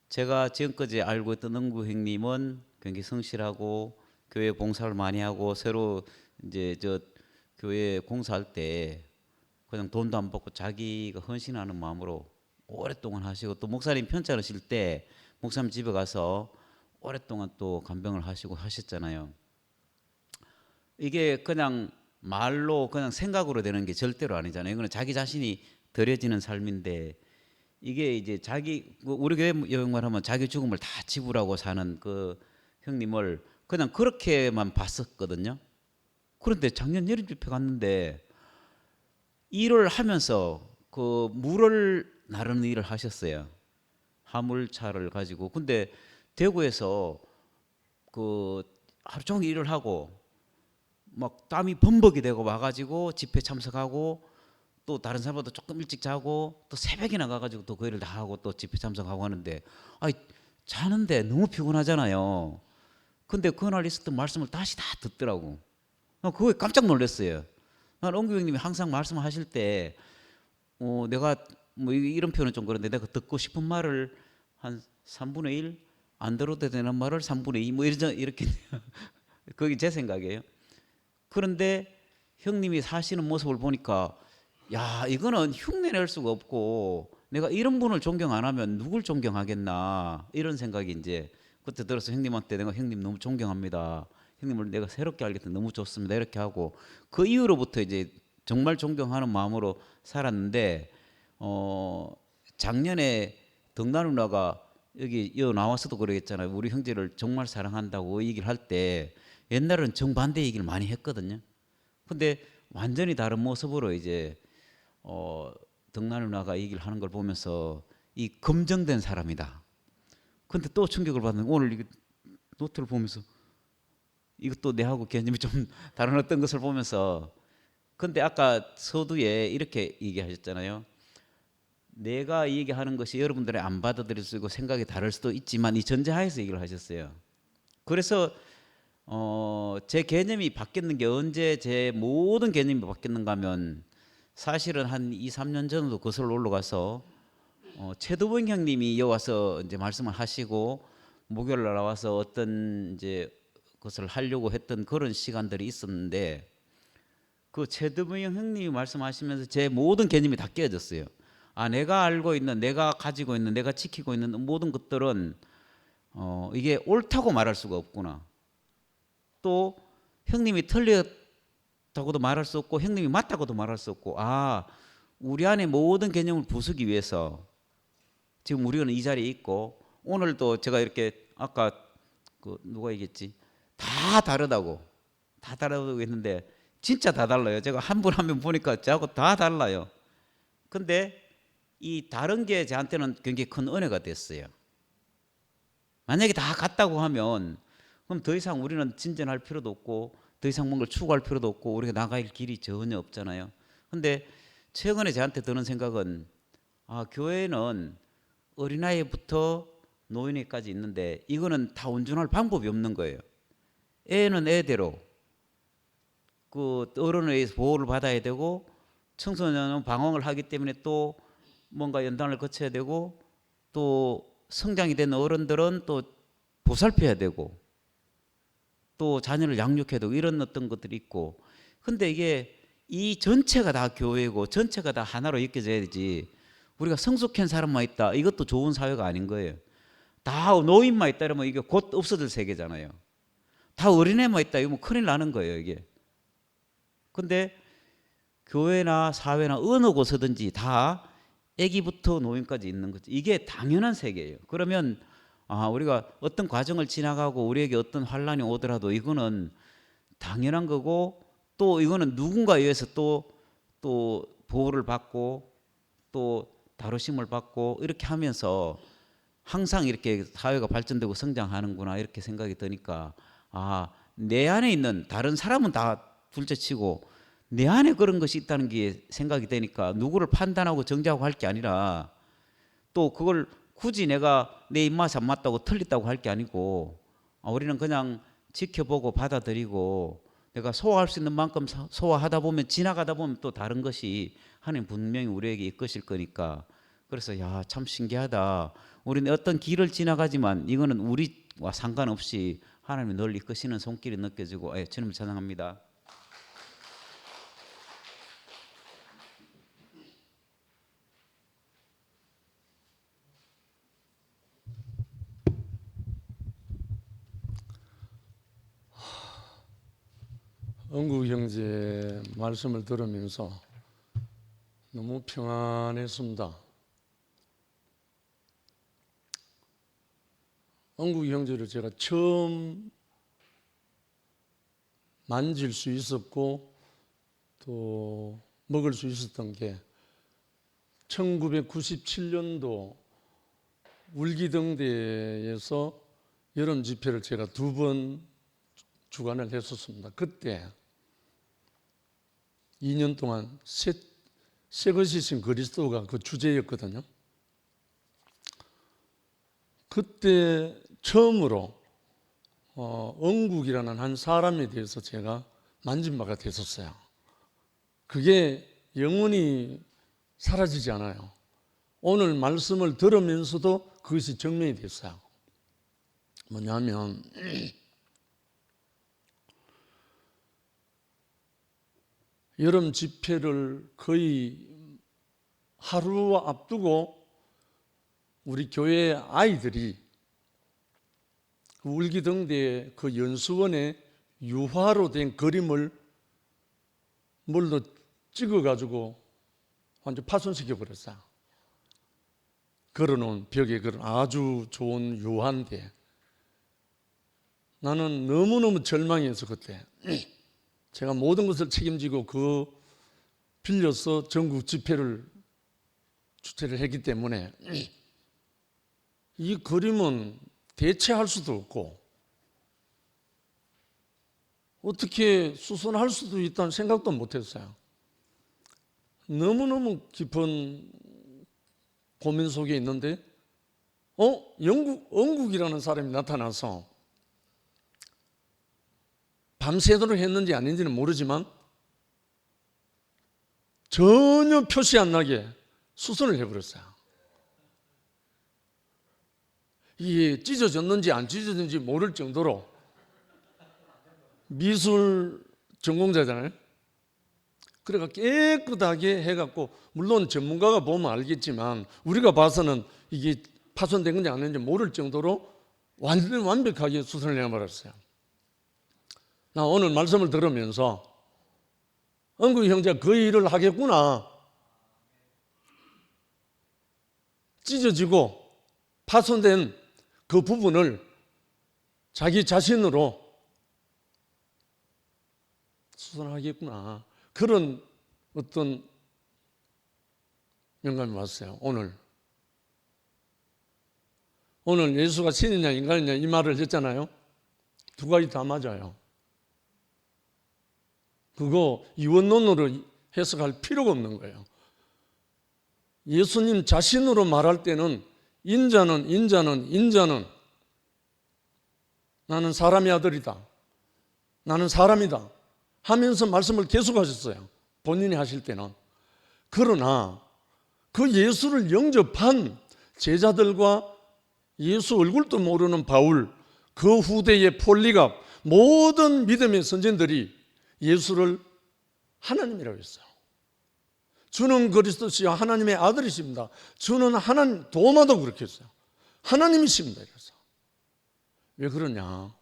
제가 지금까지 알고 있던 은국 형님은 굉장히 성실하고 교회 봉사를 많이 하고, 새로 이제 교회 공사할 때 그냥 돈도 안 받고 자기가 헌신하는 마음으로 오랫동안 하시고, 또 목사님 편찮으실 때 목사님 집에 가서 오랫동안 또 간병을 하시고 하셨잖아요. 이게 그냥 말로 그냥 생각으로 되는 게 절대로 아니잖아요. 이거는 자기 자신이 드려지는 삶인데, 이게 이제 자기, 우리 교회 영말 하면 자기 죽음을 다 지불하고 사는 그 형님을 그냥 그렇게만 봤었거든요. 그런데 작년 여름 집회 갔는데 일을 하면서 그 물을 나르는 일을 하셨어요. 화물차를 가지고. 근데 대구에서 그 하루 종일 일을 하고 막 땀이 범벅이 되고 와가지고 집회 참석하고, 또 다른 사람보다 조금 일찍 자고 또 새벽에 나가가지고 또 그 일을 다 하고 또 집회 참석하고 하는데, 아이 자는데 너무 피곤하잖아요. 근데 그날 있었던 말씀을 다시 다 듣더라고. 그거에 깜짝 놀랐어요. 난 엉구 형님이 항상 말씀하실 때 내가 뭐 이런 표현은 좀 그런데, 내가 듣고 싶은 말을 한 3분의 1 안 들어도 되는 말을 3분의 2 뭐 이렇게 그게 제 생각이에요. 그런데 형님이 사시는 모습을 보니까, 야, 이거는 흉내낼 수가 없고 내가 이런 분을 존경 안 하면 누굴 존경하겠나, 이런 생각이 이제 그때 들어서 형님한테 내가 형님 너무 존경합니다, 형님을 내가 새롭게 알게 돼서 너무 좋습니다, 이렇게 하고, 그 이후로부터 이제 정말 존경하는 마음으로 살았는데, 작년에 덕나 누나가 여기 나와서도 그러겠잖아요. 우리 형제를 정말 사랑한다고 얘기를 할 때 옛날에는 정반대 얘기를 많이 했거든요. 근데 완전히 다른 모습으로 이제 덕나 누나가 얘기를 하는 걸 보면서 이 검증된 사람이다. 근데 또 충격을 받는, 오늘 이게 노트를 보면서 이것도 내하고 개념이 좀 다른 어떤 것을 보면서, 근데 아까 서두에 이렇게 얘기하셨잖아요. 내가 얘기하는 것이 여러분들이 안 받아들일 수 있고 생각이 다를 수도 있지만, 이 전제하에서 얘기를 하셨어요. 그래서 제 개념이 바뀌는 게 언제 제 모든 개념이 바뀌는가 하면, 사실은 한 2, 3년 전에도 거슬러 올라가서 최도봉 형님이 여와서 이제 말씀을 하시고 목요일 날 나와서 어떤 이제 것을 하려고 했던 그런 시간들이 있었는데, 그 최도봉 형님이 말씀하시면서 제 모든 개념이 다 깨어졌어요. 아, 내가 알고 있는, 내가 가지고 있는, 내가 지키고 있는 모든 것들은 이게 옳다고 말할 수가 없구나. 또 형님이 틀렸다고도 말할 수 없고 형님이 맞다고도 말할 수 없고, 아, 우리 안에 모든 개념을 부수기 위해서 지금 우리는 이 자리에 있고, 오늘도 제가 이렇게 아까 그 누가 얘기했지, 다 다르다고 했는데 진짜 다 달라요. 제가 한 분 한 분 보니까 저하고 다 달라요. 근데 이 다른 게 저한테는 굉장히 큰 은혜가 됐어요. 만약에 다 같다고 하면 그럼 더 이상 우리는 진전할 필요도 없고 더 이상 뭔가를 추구할 필요도 없고 우리가 나갈 길이 전혀 없잖아요. 근데 최근에 저한테 드는 생각은, 아, 교회는 어린아이부터 노인에까지 있는데 이거는 다 온전할 방법이 없는 거예요. 애는 애대로 그 어른에 의해서 보호를 받아야 되고, 청소년은 방황을 하기 때문에 또 뭔가 연단을 거쳐야 되고, 또 성장이 된 어른들은 또 보살펴야 되고, 또 자녀를 양육해야 되고, 이런 어떤 것들이 있고. 근데 이게 이 전체가 다 교회고 전체가 다 하나로 엮여져야 되지, 우리가 성숙한 사람만 있다, 이것도 좋은 사회가 아닌 거예요. 다 노인만 있다 이러면 이게 곧 없어질 세계잖아요. 다 어린애만 있다 이러면 큰일 나는 거예요, 이게. 근데 교회나 사회나 어느 곳이든지 다 아기부터 노인까지 있는 거죠. 이게 당연한 세계예요. 그러면 우리가 어떤 과정을 지나가고 우리에게 어떤 환란이 오더라도 이거는 당연한 거고, 또 이거는 누군가에 의해서 또 보호를 받고 또 다루심을 받고 이렇게 하면서 항상 이렇게 사회가 발전되고 성장하는구나, 이렇게 생각이 드니까, 내 안에 있는, 다른 사람은 다 둘째치고 내 안에 그런 것이 있다는 게 생각이 되니까 누구를 판단하고 정죄하고 할 게 아니라, 또 그걸 굳이 내가 내 입맛에 안 맞다고 틀렸다고 할 게 아니고, 우리는 그냥 지켜보고 받아들이고 내가 소화할 수 있는 만큼 소화하다 보면, 지나가다 보면 또 다른 것이 하나님 분명히 우리에게 이끄실 거니까. 그래서 야, 참 신기하다. 우리는 어떤 길을 지나가지만 이거는 우리와 상관없이 하나님이 널리 이끄시는 손길이 느껴지고, 주님을 찬양합니다. 은국 형제 말씀을 들으면서 너무 평안했습니다. 은국 형제를 제가 처음 만질 수 있었고 또 먹을 수 있었던 게 1997년도 울기등대에서 여름 집회를 제가 2번 주관을 했었습니다. 그때 2년 동안 새 것이신 그리스도가 그 주제였거든요. 그때 처음으로 은국이라는 한 사람에 대해서 제가 만진 바가 됐었어요. 그게 영원히 사라지지 않아요. 오늘 말씀을 들으면서도 그것이 정면이 됐어요. 뭐냐면 여름 집회를 거의 하루 앞두고 우리 교회 아이들이 울기등대 그 연수원에 유화로 된 그림을 뭘로 찍어가지고 완전 파손시켜 버렸어요. 걸어놓은 벽에 그런 아주 좋은 유화인데 나는 너무너무 절망해서 그때 제가 모든 것을 책임지고 그 빌려서 전국 집회를 주최를 했기 때문에 이 그림은 대체할 수도 없고 어떻게 수선할 수도 있다는 생각도 못했어요. 너무너무 깊은 고민 속에 있는데 영국이라는 사람이 나타나서 밤새도록 했는지 아닌지는 모르지만 전혀 표시 안 나게 수선을 해버렸어요. 이게 찢어졌는지 안 찢어졌는지 모를 정도로 미술 전공자잖아요. 그래가 깨끗하게 해갖고 물론 전문가가 보면 알겠지만 우리가 봐서는 이게 파손된 건지 안 된지 모를 정도로 완벽하게 수선을 해버렸어요. 나 오늘 말씀을 들으면서 은국 형제가 그 일을 하겠구나. 찢어지고 파손된 그 부분을 자기 자신으로 수선하겠구나. 그런 어떤 영감이 왔어요. 오늘 예수가 신이냐 인간이냐 이 말을 했잖아요. 두 가지 다 맞아요. 그거 이원론으로 해석할 필요가 없는 거예요. 예수님 자신으로 말할 때는 인자는 나는 사람의 아들이다. 나는 사람이다. 하면서 말씀을 계속하셨어요. 본인이 하실 때는. 그러나 그 예수를 영접한 제자들과 예수 얼굴도 모르는 바울, 그 후대의 폴리갑, 모든 믿음의 선진들이 예수를 하나님이라고 했어요. 주는 그리스도시요 하나님의 아들이십니다. 주는 하나님, 도마도 그렇게 했어요. 하나님이십니다. 그래서 왜 그러냐?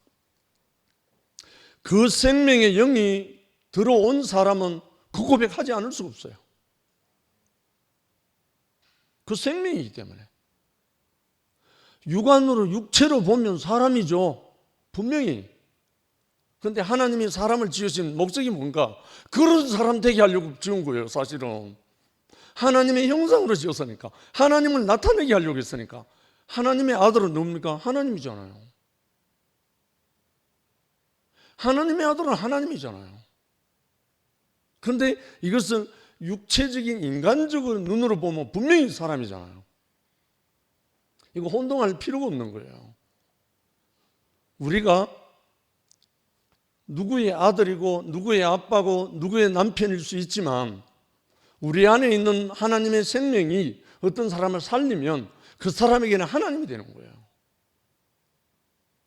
그 생명의 영이 들어온 사람은 그 고백하지 않을 수가 없어요. 그 생명이기 때문에. 육안으로 육체로 보면 사람이죠. 분명히. 그런데 하나님이 사람을 지으신 목적이 뭔가? 그런 사람 되게 하려고 지은 거예요. 사실은 하나님의 형상으로 지었으니까, 하나님을 나타내게 하려고 했으니까. 하나님의 아들은 누굽니까? 하나님이잖아요. 하나님의 아들은 하나님이잖아요. 그런데 이것을 육체적인 인간적인 눈으로 보면 분명히 사람이잖아요. 이거 혼동할 필요가 없는 거예요. 우리가 누구의 아들이고 누구의 아빠고 누구의 남편일 수 있지만 우리 안에 있는 하나님의 생명이 어떤 사람을 살리면 그 사람에게는 하나님이 되는 거예요.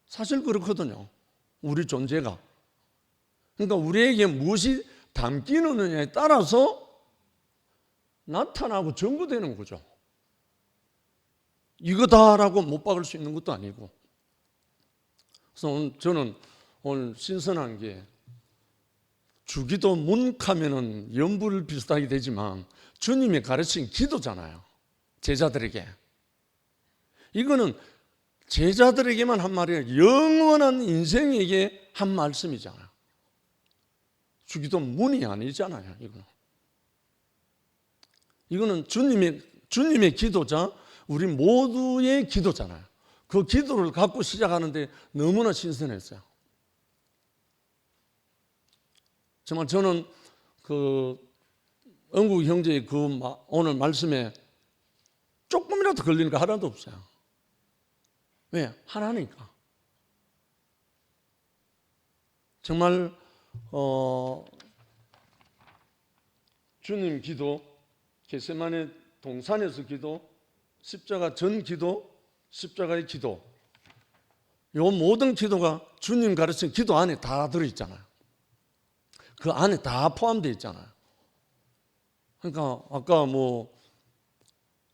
사실 그렇거든요. 우리 존재가. 그러니까 우리에게 무엇이 담기느냐에 따라서 나타나고 전부되는 거죠. 이거다라고 못 박을 수 있는 것도 아니고. 그래서 저는 오늘 신선한 게 주기도 문하면은 연불 비슷하게 되지만 주님이 가르친 기도잖아요. 제자들에게. 이거는 제자들에게만 한 말이에요. 영원한 인생에게 한 말씀이잖아요. 주기도 문이 아니잖아요. 이거는 주님의 기도자, 우리 모두의 기도잖아요. 그 기도를 갖고 시작하는데 너무나 신선했어요. 정말 저는 그 영국 형제의 그 오늘 말씀에 조금이라도 걸리는 거 하나도 없어요. 왜? 하나니까. 정말 주님 기도, 겟세마네 동산에서 기도, 십자가 전 기도, 십자가의 기도, 요 모든 기도가 주님 가르친 기도 안에 다 들어있잖아요. 그 안에 다 포함되어 있잖아요. 그러니까 아까 뭐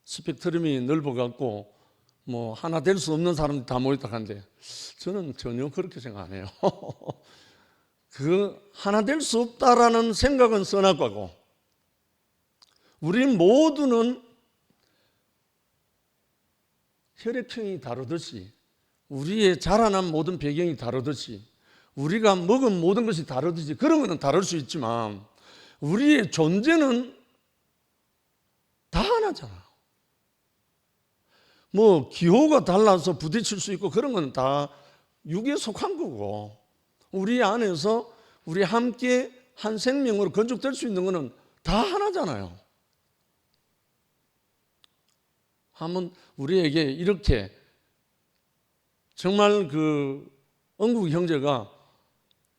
스펙트럼이 넓어갖고 뭐 하나 될 수 없는 사람들이 다 모였다 하는데 저는 전혀 그렇게 생각 안 해요. 그 하나 될 수 없다라는 생각은 선악과고, 우리 모두는 혈액형이 다르듯이, 우리의 자라난 모든 배경이 다르듯이, 우리가 먹은 모든 것이 다르듯이, 그런 것은 다를 수 있지만 우리의 존재는 다 하나잖아요. 뭐 기호가 달라서 부딪힐 수 있고 그런 건 다 육에 속한 거고, 우리 안에서 우리 함께 한 생명으로 건축될 수 있는 거는 다 하나잖아요. 한번 우리에게 이렇게 정말 그 영국 형제가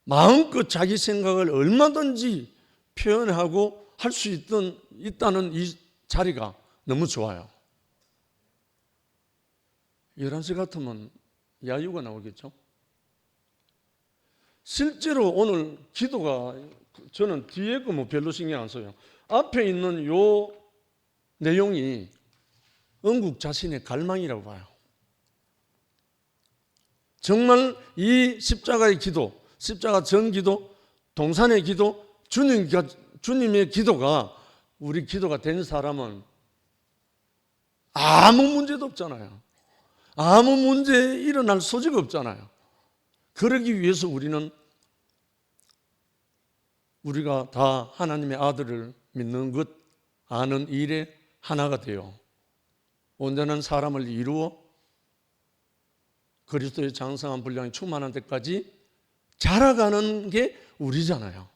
마음껏 자기 생각을 얼마든지 표현하고 할 수 있다는 이 자리가 너무 좋아요. 11시 같으면 야유가 나오겠죠. 실제로 오늘 기도가, 저는 뒤에 거 뭐 별로 신경 안 써요. 앞에 있는 요 내용이 영국 자신의 갈망이라고 봐요. 정말 이 십자가의 기도, 십자가 전 기도, 동산의 기도, 주님의 기도가 우리 기도가 된 사람은 아무 문제도 없잖아요. 아무 문제 일어날 소지가 없잖아요. 그러기 위해서 우리가 다 하나님의 아들을 믿는 것, 아는 일에 하나가 되어 온전한 사람을 이루어 그리스도의 장성한 분량이 충만한 데까지 자라가는 게 우리잖아요.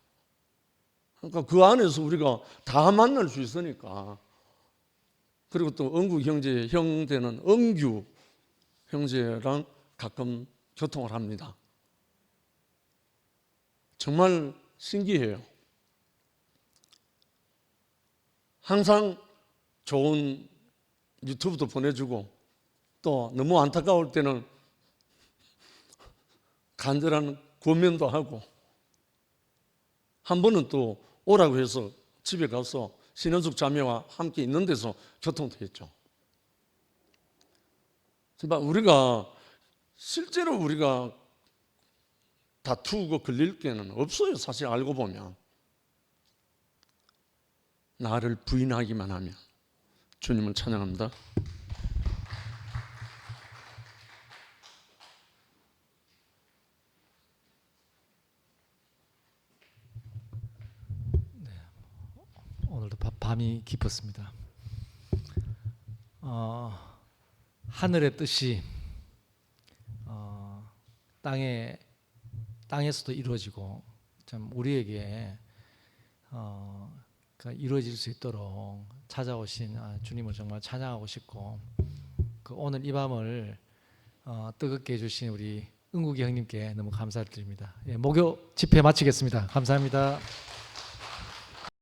그러니까 그 안에서 우리가 다 만날 수 있으니까. 그리고 또 영국 형제는 은규 형제랑 가끔 교통을 합니다. 정말 신기해요. 항상 좋은 유튜브도 보내주고, 또 너무 안타까울 때는 간절한 권면도 하고, 한 번은 또 오라고 해서 집에 가서 신현숙 자매와 함께 있는 데서 교통도 했죠. 실제로 우리가 다투고 걸릴 게는 없어요. 사실 알고 보면. 나를 부인하기만 하면. 주님을 찬양합니다. 오늘도 밤이 깊었습니다. 하늘의 뜻이 땅에서도 이루어지고, 참 우리에게 이루어질 수 있도록 찾아오신 주님을 정말 찬양하고 싶고, 그 오늘 이 밤을 뜨겁게 해주신 우리 은국이 형님께 너무 감사를 드립니다. 목요 집회 마치겠습니다. 감사합니다.